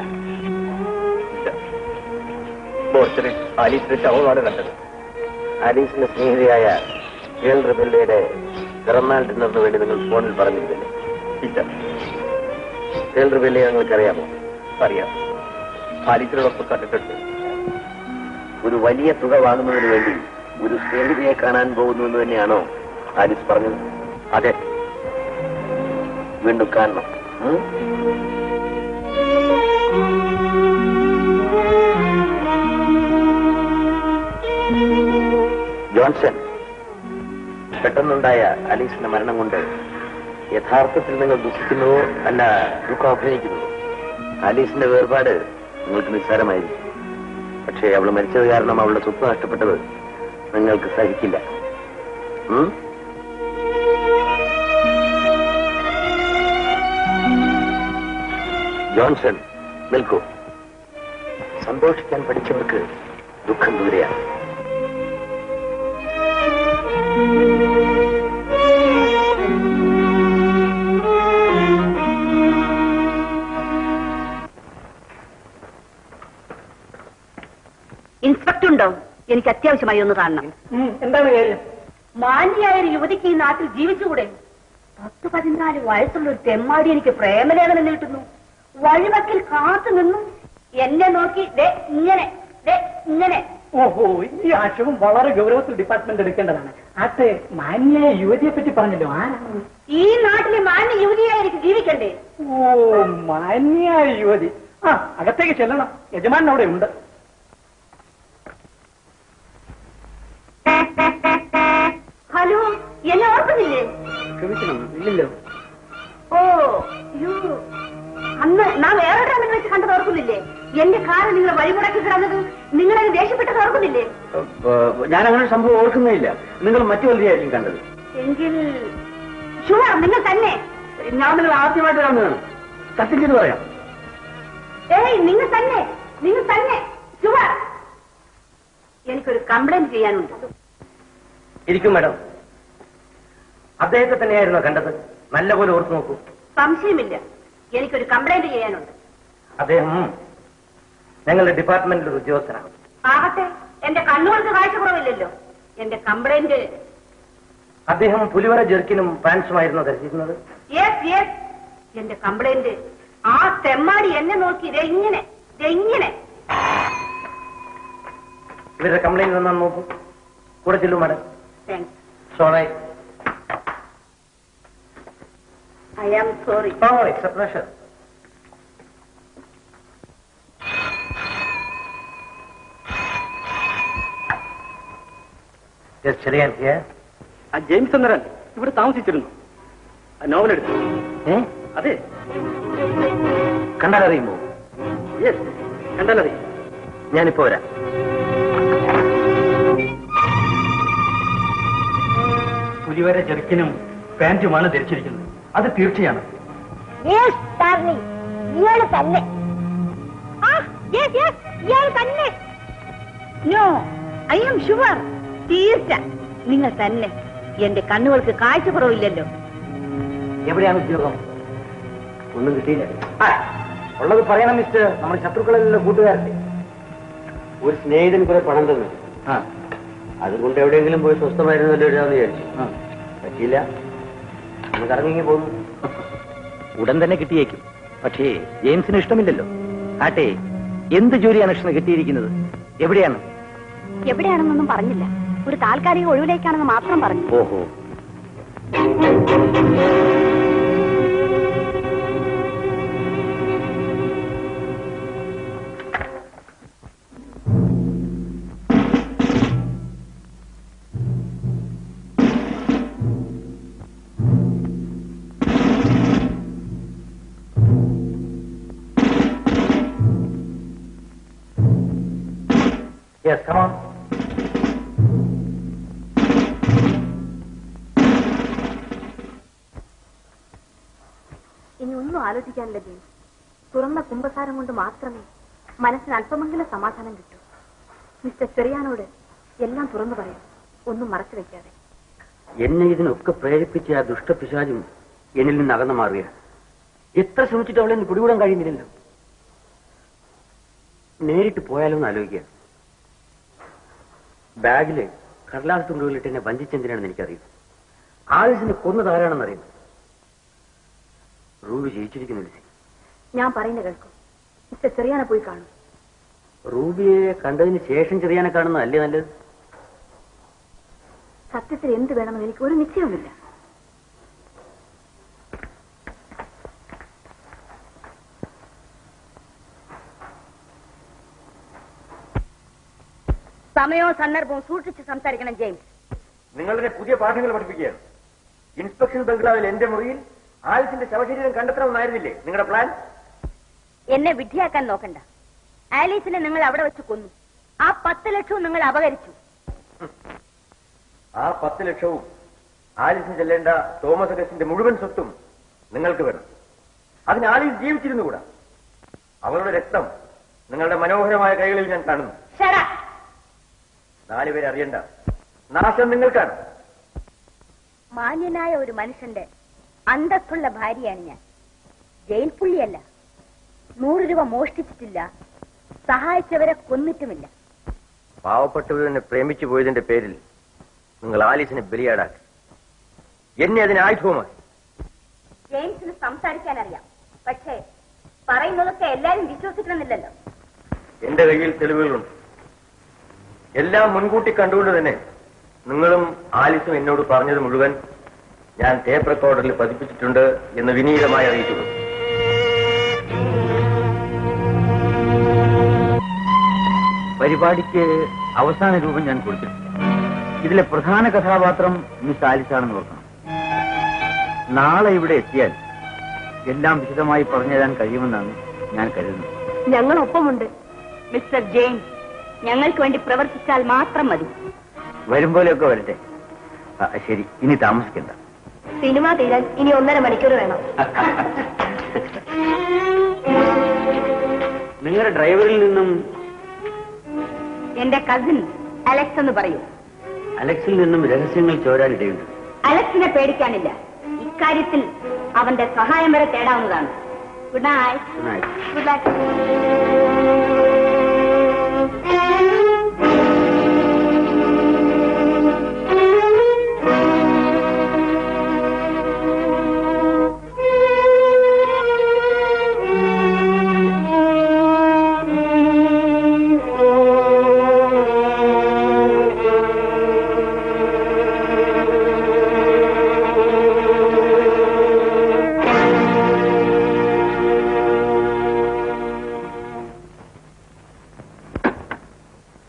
ബോർച്ചറിൽ ആലീസിന്റെ ശവമാണ് കണ്ടത്. ആലീസിന്റെ സ്നേഹിതയായ ഗേൾ റിബെല്ലയുടെ പിറന്നാൾ ഡിന്നറിന് വേണ്ടി നിങ്ങൾ ഫോണിൽ പറഞ്ഞിരുന്നില്ലേ? ഇല്ല. ഗേൾ റിബെല്ലയെ നിങ്ങൾക്കറിയാമോ? അറിയാം. ആലീസിനോടൊപ്പം കണ്ടിട്ടുണ്ട്. ഒരു വലിയ തുക വാങ്ങുന്നതിന് വേണ്ടി ഒരു സ്നേഹിതയെ കാണാൻ പോകുന്നു എന്ന് തന്നെയാണോ ആലീസ് പറഞ്ഞത്? അതെ. വീണ്ടും കാണണം. ജോൺസൺ, പെട്ടെന്നുണ്ടായ ആലീസിന്റെ മരണം കൊണ്ട് യഥാർത്ഥത്തിൽ നിങ്ങൾ ദുഃഖിക്കുന്നുവോ അല്ല ദുഃഖം അഭിനയിക്കുന്നുവോ? ആലീസിന്റെ വേർപാട് നിങ്ങൾക്ക് നിസ്സാരമായിരിക്കും. പക്ഷേ അവൾ മരിച്ചത് കാരണം അവളുടെ സ്വത്ത് നഷ്ടപ്പെട്ടത് നിങ്ങൾക്ക് സഹിക്കില്ല. ജോൺസൺ, നിൽക്കൂ. സന്തോഷിക്കാൻ പഠിച്ചവർക്ക് ദുഃഖം ദൂരെയാണ്. ഇൻസ്പെക്ടർ ഉണ്ടോ? എനിക്ക് അത്യാവശ്യമായി ഒന്ന് കാണണം. എന്താണ് കാര്യം? മാന്യയായ ഒരു യുവതിക്ക് ഈ നാട്ടിൽ ജീവിച്ചുകൂടെ? 10-14 വയസ്സുള്ള ഒരു തെമ്മാടി എനിക്ക് പ്രേമലേഖനം നീട്ടുന്നു. വഴിവക്കിൽ കാത്തു നിന്നു എന്നെ നോക്കി ഇങ്ങനെ. ഓഹോ, ഈ ആശയവും വളരെ ഗൗരവത്തിൽ ഡിപ്പാർട്ട്മെന്റ് എടുക്കേണ്ടതാണ്. ആട്ടെ, മാന്യായ യുവതിയെ പറ്റി പറഞ്ഞല്ലോ, ആരാണ്? ഈ നാട്ടിലെ മാന്യ യുവതിയായി എനിക്ക് ജീവിക്കണ്ടേ? ഓ, മാന്യായ യുവതി. അകത്തേക്ക് ചെല്ലണം, യജമാനൻ അവിടെ ഉണ്ട്. ഹലോ, എന്നെ ഓർക്കുന്നില്ലേ? ക്ഷമിക്കണം, ഇല്ലല്ലോ. ഓ, അന്ന് നാം വേറെ ഡ്രാമിൽ വെച്ച് കണ്ടത് ഓർക്കുന്നില്ലേ? എന്റെ കാറ് നിങ്ങൾ വഴിമുടക്കി കിടന്നത് നിങ്ങളെ ദേഷ്യപ്പെട്ടത് ഓർക്കുന്നില്ലേ? ഞാൻ അങ്ങനെ ഒരു സംഭവം ഓർക്കുന്നില്ല. നിങ്ങൾ മറ്റു വലുതായിരിക്കും കണ്ടത്. എങ്കിൽ ഷുവർ നിങ്ങൾ തന്നെ. ഞാൻ നിങ്ങൾ ആദ്യമായിട്ട് കാണുന്നതാണ്. സത്യം ചെയ്ത് പറയാം. ഏയ്, നിങ്ങൾ തന്നെ ഷുവർ. എനിക്കൊരു കംപ്ലൈന്റ് ചെയ്യാനുണ്ട്. ഇരിക്കും മാഡം. അദ്ദേഹത്തെ തന്നെയായിരുന്നോ കണ്ടത്? നല്ലപോലെ ഓർത്തു നോക്കൂ. സംശയമില്ല, എനിക്കൊരു കംപ്ലൈന്റ് ചെയ്യാനുണ്ട്. അദ്ദേഹം ഞങ്ങളുടെ ഡിപ്പാർട്ട്മെന്റിൽ ഒരു ഉദ്യോഗസ്ഥനാണ്. ആകട്ടെ, എന്റെ കണ്ണുകൾക്ക് കാഴ്ചക്കുറവില്ലല്ലോ. എന്റെ കംപ്ലൈന്റ്, അദ്ദേഹം പുലിവര ജെർക്കിനും പാൻസുമായിരുന്നു ധരിച്ചിരുന്നത്. യെസ്, എന്റെ കംപ്ലൈന്റ്, ആ തെമ്മാടി എന്നെ നോക്കി ഇങ്ങനെ. ഇവരുടെ കംപ്ലൈന്റ് വന്നാന്ന് നോക്കൂ. കൂടെ ചെല്ലൂ madam. Thanks. Sorry. I am sorry. Oh, it's a pleasure. Cheriyan James എന്നരൻ ഇവിടെ താമസിച്ചിരുന്നു. നോവൽ എടുത്തു. അതെ. കണ്ടാലറിയുമോ? യെസ്, കണ്ടാലറിയും. ഞാനിപ്പോ വരാം. പുലിവര ജെർക്കിനും പാൻറ്റുമാണ് ധരിച്ചിരിക്കുന്നത്. അത് തീർച്ചയാണ്. ഇയാള് തന്നെ. No, I am sure. തീർച്ച നിങ്ങൾ തന്നെ. എന്റെ കണ്ണുകൾക്ക് കാഴ്ചക്കുറവില്ലല്ലോ. എവിടെയാണ് ഉദ്യോഗം? ഒന്നും കിട്ടിയില്ല. ഉള്ളത് പറയണം മിസ്റ്റർ. നമ്മുടെ ശത്രുക്കളെല്ലാം കൂട്ടുകാരല്ലേ. ഒരു സ്നേഹിതൻ കുറെ പണം തന്നു. അതുകൊണ്ട് എവിടെയെങ്കിലും പോയി സ്വസ്ഥമായിരുന്നല്ലോ എഴുതാന്ന് വിചാരിച്ചു. പറ്റിയില്ല. നമുക്ക് ഇറങ്ങി പോകുന്നു. ഉടൻ തന്നെ കിട്ടിയേക്കും. പക്ഷേ ജെയിംസിന് ഇഷ്ടമില്ലല്ലോ. ആട്ടെ, എന്ത് ജോലിയാണ് ഇഷ്ടം കിട്ടിയിരിക്കുന്നത്? എവിടെയാണ്? എവിടെയാണെന്നൊന്നും പറഞ്ഞില്ല. ഒരു താൽക്കാലിക ഒഴിവിലേക്കാണെന്ന് മാത്രം പറഞ്ഞു. ഓഹോ. Yes, come on. ഇനി ഒന്നും ആലോചിക്കാനില്ല ജെയിംസ്. തുറന്ന കുംഭസാരം കൊണ്ട് മാത്രമേ മനസ്സിന് അല്പമെങ്കിലും സമാധാനം കിട്ടൂ. മിസ്റ്റർ ചെറിയാനോട് എല്ലാം തുറന്നു പറയാം, ഒന്നും മറച്ചു വെക്കാതെ. എന്നെ ഇതിനൊക്കെ പ്രേരിപ്പിച്ച ആ ദുഷ്ടപിശാചും എന്നിൽ നിന്ന് അകന്നു മാറുക. എത്ര ശ്രമിച്ചിട്ട് അവളെ പിടികൂടാൻ കഴിയുന്നില്ലല്ലോ. നേരിട്ട് പോയാലോ എന്ന് ആലോചിക്കുക. ബാഗില് കടലാസ് തുണ്ടുകളിട്ട് എന്നെ വഞ്ചിച്ചെന്തിനാണെന്ന് എനിക്കറിയാം. ആയുസിനെ കൊന്നതാരാണെന്ന് അറിയാം. റൂബി ജയിച്ചിരിക്കുന്നില്ല. ഞാൻ പറയുന്നത് കേൾക്കും. മിസ്റ്റർ ചെറിയാനെ പോയി കാണും. റൂബിയെ കണ്ടതിന് ശേഷം ചെറിയാനെ കാണുന്നതല്ലേ നല്ലത്? സത്യത്തിൽ എന്ത് വേണമെന്ന് എനിക്ക് ഒരു നിശ്ചയവുമില്ല. സമയവും സന്ദർഭവും സൂക്ഷിച്ച് സംസാരിക്കണം ജെയിംസ്. നിങ്ങളുടെ പുതിയ പാഠങ്ങൾ പഠിപ്പിക്കുകയാണ്. ഇൻസ്പെക്ഷൻ ബംഗ്ലാവിൽ എന്റെ മുറിയിൽ ആലിസിന്റെ ശവശരീരം കണ്ടെത്തണമെന്നായിരുന്നില്ലേ നിങ്ങളുടെ പ്ലാൻ? എന്നെ വിഡ്ഢിയാക്കാൻ നോക്കണ്ട. ആലീസിനെ നിങ്ങൾ അവിടെ വെച്ച് കൊന്നു. ആ 10 ലക്ഷവും നിങ്ങൾ അപഹരിച്ചു. ആ 10 ലക്ഷവും ആലിസിന് ചെല്ലേണ്ട തോമസ് അഗസ്റ്റിന്റെ മുഴുവൻ സ്വത്തും നിങ്ങൾക്ക് വേണം. അതിന് ആലീസ് ജീവിച്ചിരുന്നുകൂടാ. അവളുടെ രക്തം നിങ്ങളുടെ മനോഹരമായ കൈകളിൽ ഞാൻ കാണുന്നു. 4 പേരെ അറിയണ്ട. നാശം നിങ്ങൾക്കാണ്. മാന്യനായ ഒരു മനുഷ്യന്റെ അന്തസ്സുള്ള ഭാര്യയാണ് ഞാൻ. ജയിൽ പുള്ളിയല്ല. 100 രൂപ മോഷ്ടിച്ചിട്ടില്ല. സഹായിച്ചവരെ കൊന്നിട്ടുമില്ല. പാവപ്പെട്ടവരെന്നെ പ്രേമിച്ചു പോയതിന്റെ പേരിൽ നിങ്ങൾ ആലീസിനെ ബലിയാടാക്കി. എന്നെ അതിന് ആയുധവുമായി. ജെയിംസിന് സംസാരിക്കാൻ അറിയാം. പക്ഷേ പറയുന്നതൊക്കെ എല്ലാരും വിശ്വസിക്കണമെന്നില്ലല്ലോ. എന്റെ കയ്യിൽ തെളിവുകളുണ്ട്. എല്ലാം മുൻകൂട്ടി കണ്ടുകൊണ്ട് തന്നെ നിങ്ങളും ആലിസും എന്നോട് പറഞ്ഞത് മുഴുവൻ ഞാൻ ടേപ്പ് റെക്കോർഡറിൽ പതിപ്പിച്ചിട്ടുണ്ട് എന്ന് വിനീതമായി അറിയിച്ചു. പരിപാടിക്ക് അവസാന രൂപം ഞാൻ കൊടുത്തിട്ടുണ്ട്. ഇതിലെ പ്രധാന കഥാപാത്രം മിസ് ആലിസാണെന്ന് ഓർക്കണം. നാളെ ഇവിടെ എത്തിയാൽ എല്ലാം വിശദമായി പറഞ്ഞുതരാൻ കഴിയുമെന്നാണ് ഞാൻ കരുതുന്നത്. ഞങ്ങളൊപ്പമുണ്ട് മിസ്റ്റർ ജെയിംസ്. ഞങ്ങൾക്ക് വേണ്ടി പ്രവർത്തിച്ചാൽ മാത്രം മതി. വരും പോലെയൊക്കെ വരട്ടെ. ശരി, ഇനി താമസിക്കണ്ട. സിനിമ തീരാൻ ഇനി 1.5 മണിക്കൂർ വേണം. നിങ്ങളുടെ ഡ്രൈവറിൽ നിന്നും എന്റെ കസിൻ അലക്സ് എന്ന് പറയൂ. അലക്സിൽ നിന്നും രഹസ്യങ്ങൾ ചോരാനിടയുണ്ട്. അലക്സിനെ പേടിക്കാനില്ല. ഇക്കാര്യത്തിൽ അവന്റെ സഹായം വരെ തേടാവുന്നതാണ്. Good night. Good night. Good luck.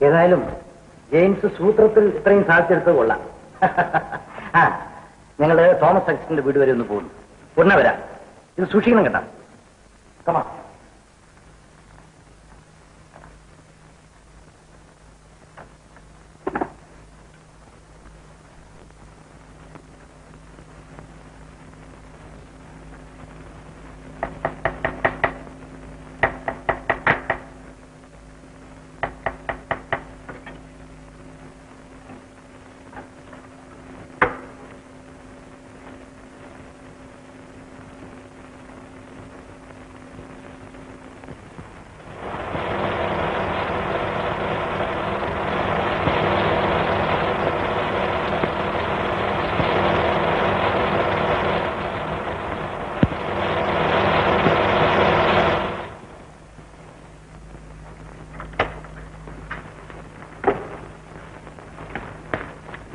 ഏതായാലും ജെയിംസ് സൂത്രത്തിൽ ഇത്രയും സാധിച്ചെടുത്തത് കൊള്ളാം. ഞങ്ങള് തോമസ് അഗസ്റ്റിന്റെ വീട് വരെ ഒന്ന് പോകുന്നു. ഉടനെ വരാം. ഇത് സൂക്ഷിക്കണം കേട്ടാ. കമാ.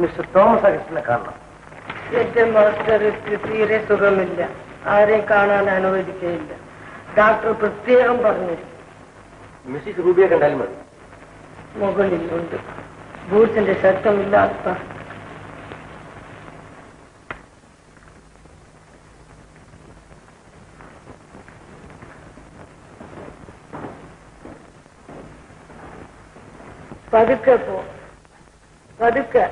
മിസ്റ്റർ തോമസ് അഗസ്റ്റിനെ കാണണം. എന്റെ മാസ്റ്റർക്ക് തീരെ സുഖമില്ല. ആരെയും കാണാൻ അനുവദിക്കുകയില്ല. ഡോക്ടർ പ്രത്യേകം പറഞ്ഞു. മിസ്സിസ് റൂബിയെ കണ്ടാലും മതി. മുകളിലുണ്ട്. ബൂട്ട്സിന്റെ ശബ്ദമില്ലാത്ത പതുക്കെ പോ. പതുക്കെ.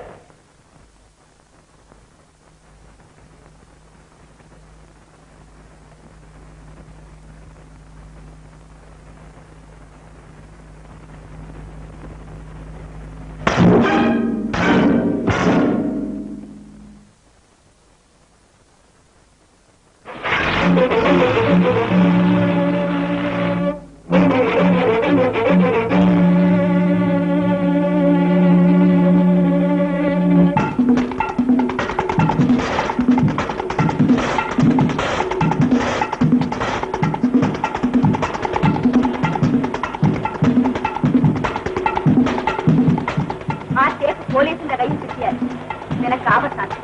ആപത്താണ്.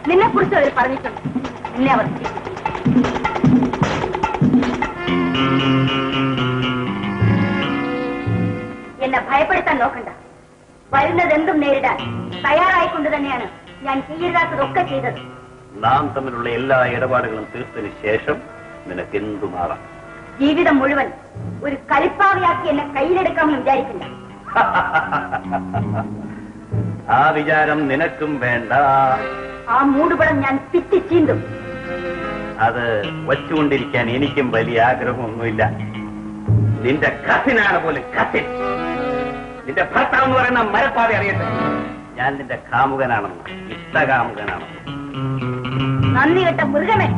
നിന്നെ കുറിച്ച് അവർ പറഞ്ഞിട്ടുണ്ട്. നിന്നെ അവർ എന്നെ ഭയപ്പെടുത്താൻ നോക്കണ്ട. വരുന്നതെന്തും നേരിടാൻ തയ്യാറായിക്കൊണ്ട് തന്നെയാണ് ഞാൻ ചെയ്യരുതാത്തതൊക്കെ ചെയ്തത്. നാം തമ്മിലുള്ള എല്ലാ ഇടപാടുകളും തീർത്തതിന് ശേഷം നിനക്ക് എന്തുമാറാം. ജീവിതം മുഴുവൻ ഒരു കളിപ്പാവയാക്കി എന്നെ കയ്യിലെടുക്കാമെന്ന് വിചാരിക്കില്ല. ആ വിചാരം നിനക്കും വേണ്ട. ആ മൂടുപടം ഞാൻ പിറ്റി ചീന്തും. അത് വച്ചുകൊണ്ടിരിക്കാൻ എനിക്കും വലിയ ആഗ്രഹമൊന്നുമില്ല. നിന്റെ കസിനാണ് പോലും കസിൻ. നിന്റെ ഭർത്താവ് എന്ന് പറയുന്ന മരപ്പാവി അറിയട്ടെ, ഞാൻ നിന്റെ കാമുകനാണെന്ന്, ഇഷ്ടകാമുകനാണെന്ന്. നന്ദി കെട്ട മൃഗമേ.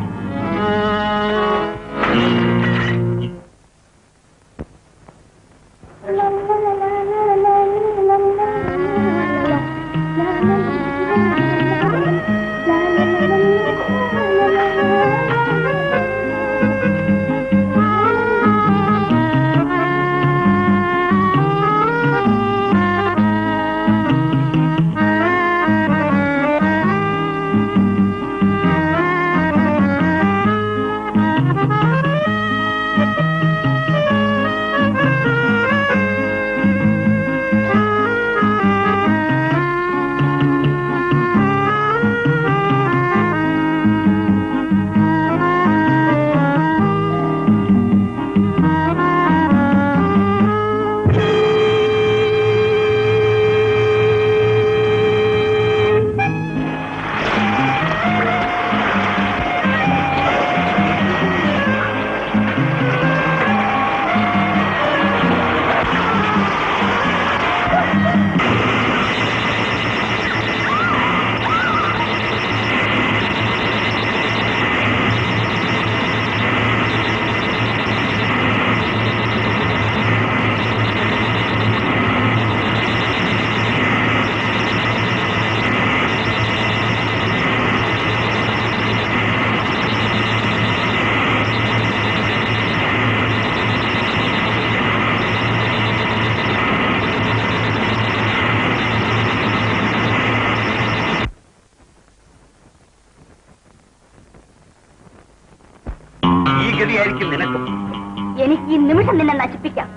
എനിക്ക് ഈ നിമിഷം നിന്നെ നശിപ്പിക്കാം.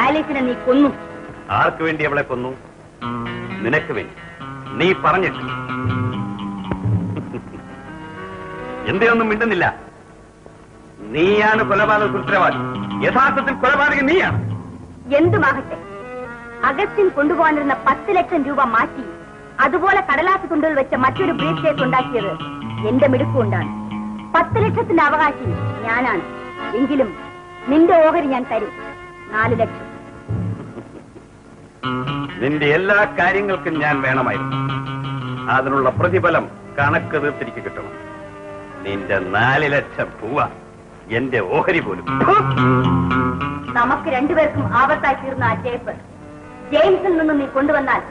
ആലീസിനെ നീ കൊന്നു. ആർക്ക് വേണ്ടി അവളെ കൊന്നു? നിനക്ക് വേണ്ടി. നീ പറഞ്ഞിട്ട് എന്തെയൊന്നും മിണ്ടുന്നില്ല. നീയാണ് കൊലപാതക ഉത്തരവാദി. യഥാർത്ഥത്തിൽ കൊലപാതകൻ നീയാണ്. എന്തുമാകട്ടെ, അഗസ്റ്റിൻ കൊണ്ടുപോകാനിരുന്ന 10 ലക്ഷം രൂപ മാറ്റി അതുപോലെ കടലാസ് തുണ്ടുകൾ വെച്ച മറ്റൊരു ബ്രീഫ് കേസ് ഉണ്ടാക്കിയത് എന്റെ മിടുക്കുകൊണ്ടാണ്. 10 ലക്ഷത്തിന്റെ അവകാശി ഞാനാണ്. എങ്കിലും നിന്റെ ഓഹരി ഞാൻ തരും. 4 ലക്ഷം. നിന്റെ എല്ലാ കാര്യങ്ങൾക്കും ഞാൻ വേണമായിരുന്നു. അതിനുള്ള പ്രതിഫലം കണക്ക് തീർത്തിരിക്ക് കിട്ടണം. നിന്റെ 4 ലക്ഷം രൂപ എന്റെ ഓഹരി പോലും. നമുക്ക് രണ്ടുപേർക്കും ആപത്തായി തീർന്ന ആ ടേപ്പ് ജെയിംസിൽ നിന്ന് നീ കൊണ്ടുവന്നാൽ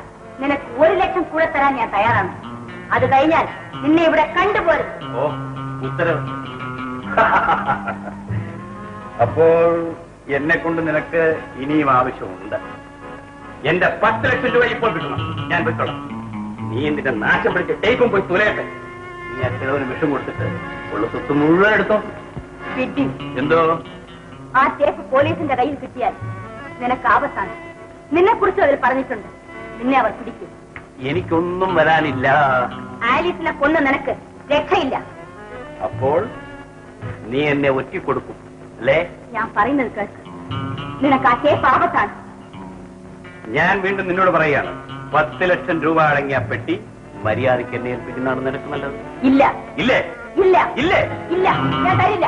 നിനക്ക് 1 ലക്ഷം കൂടെ തരാൻ ഞാൻ തയ്യാറാണ്. അത് കഴിഞ്ഞാൽ നിന്നെ ഇവിടെ കണ്ടുപോരും. ഓ, ഉത്തരവ്. അപ്പോൾ എന്നെ കൊണ്ട് നിനക്ക് ഇനിയും ആവശ്യമുണ്ട്. എന്റെ 10 ലക്ഷം രൂപ ഇപ്പോൾ കിട്ടണം. ഞാൻ വിട്ടോളാം. നീ എന്തിന്റെ നാശം പിടിച്ച് ടേപ്പും പോയി തുലയട്ടെ. നീ ആ ചെലവിന് വിഷം കൊടുത്തിട്ട് ഉള്ള സ്വത്ത് മുഴുവൻ എടുത്തോ. എന്തോ? ആ ടേപ്പ് പോലീസിന്റെ കയ്യിൽ കിട്ടിയാൽ നിനക്ക് ആപത്താണ്. നിന്നെ കുറിച്ച് അവർ പറഞ്ഞിട്ടുണ്ട്. നിന്നെ അവർ പിടിക്കും. എനിക്കൊന്നും വരാനില്ല. ആലീസിനെ കൊന്ന് നിനക്ക് രക്ഷയില്ല. അപ്പോൾ നീ എന്നെ ഒറ്റിക്കൊടുക്കും അല്ലേ? ഞാൻ പറയുന്നത് കേൾക്ക്. നിനക്ക് ആ ടേപ്പ് ആപത്താണ്. ഞാൻ വീണ്ടും നിന്നോട് പറയുകയാണ്, 10 ലക്ഷം രൂപ അടങ്ങിയ പെട്ടി മര്യാദയ്ക്ക് എന്നെ ഏൽപ്പിക്കുന്നതാണ് നിനക്ക് നല്ലത്. ഇല്ല. ഇല്ലേ? ഇല്ല. ഇല്ലേ? ഇല്ല, ഞാൻ തരില്ല.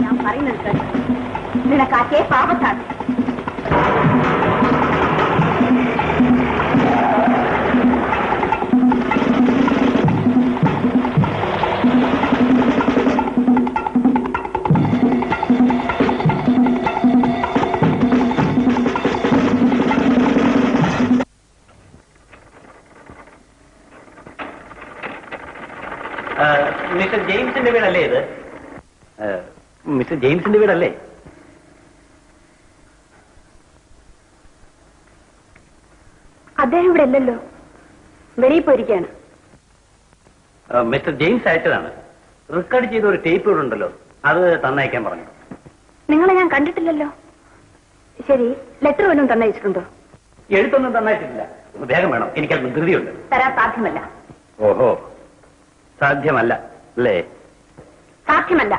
ഞാൻ പറയുന്നത് കേട്ടോ. മിസ്റ്റർ ജെയിംസിന്റെ വീടല്ലേ ഇത്? മിസ്റ്റർ ജെയിംസിന്റെ വീടല്ലേ? അദ്ദേഹം ഇവിടെ അല്ലല്ലോ, വെളിയിൽ പോയിരിക്കാണ്. മിസ്റ്റർ ജെയിംസ് അയച്ചതാണ്. റെക്കോർഡ് ചെയ്ത ഒരു ടേപ്പ് ഇവിടെ ഉണ്ടല്ലോ, അത് തന്നയക്കാൻ പറഞ്ഞു. നിങ്ങളെ ഞാൻ കണ്ടിട്ടില്ലല്ലോ. ശരി, ലെറ്റർ വല്ലതും തന്നയച്ചിട്ടുണ്ടോ? എഴുത്തൊന്നും തന്നയച്ചിട്ടില്ല. വേഗം വേണം, എനിക്കത് ധൃതിയുണ്ട്. തരാൻ സാധ്യമല്ല. ഓഹോ, സാധ്യമല്ല അല്ലേ? സാധ്യമല്ല.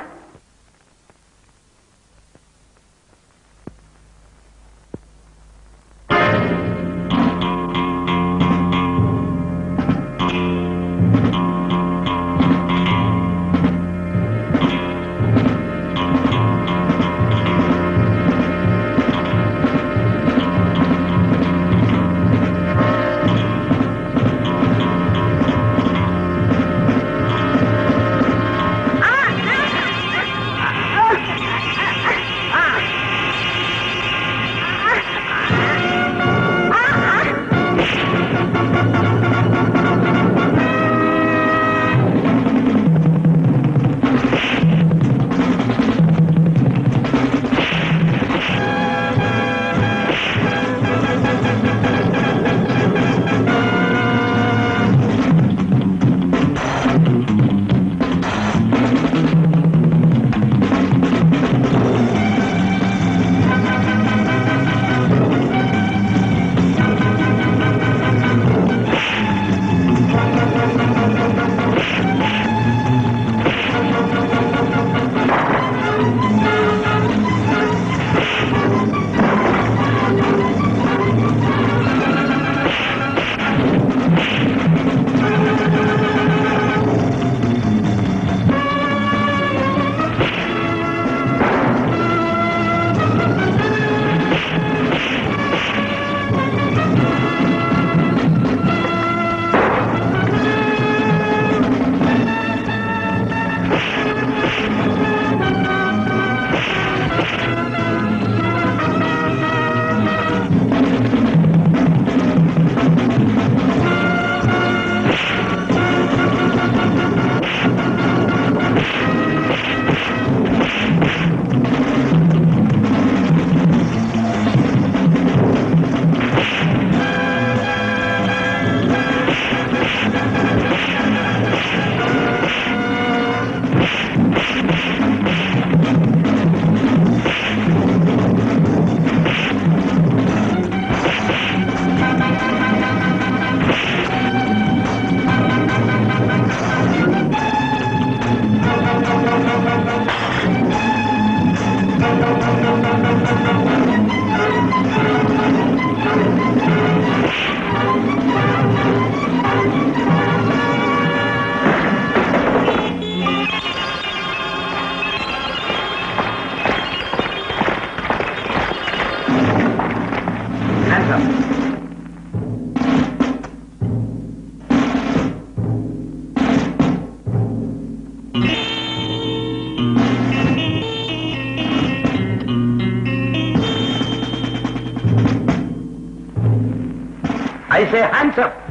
I say hands up.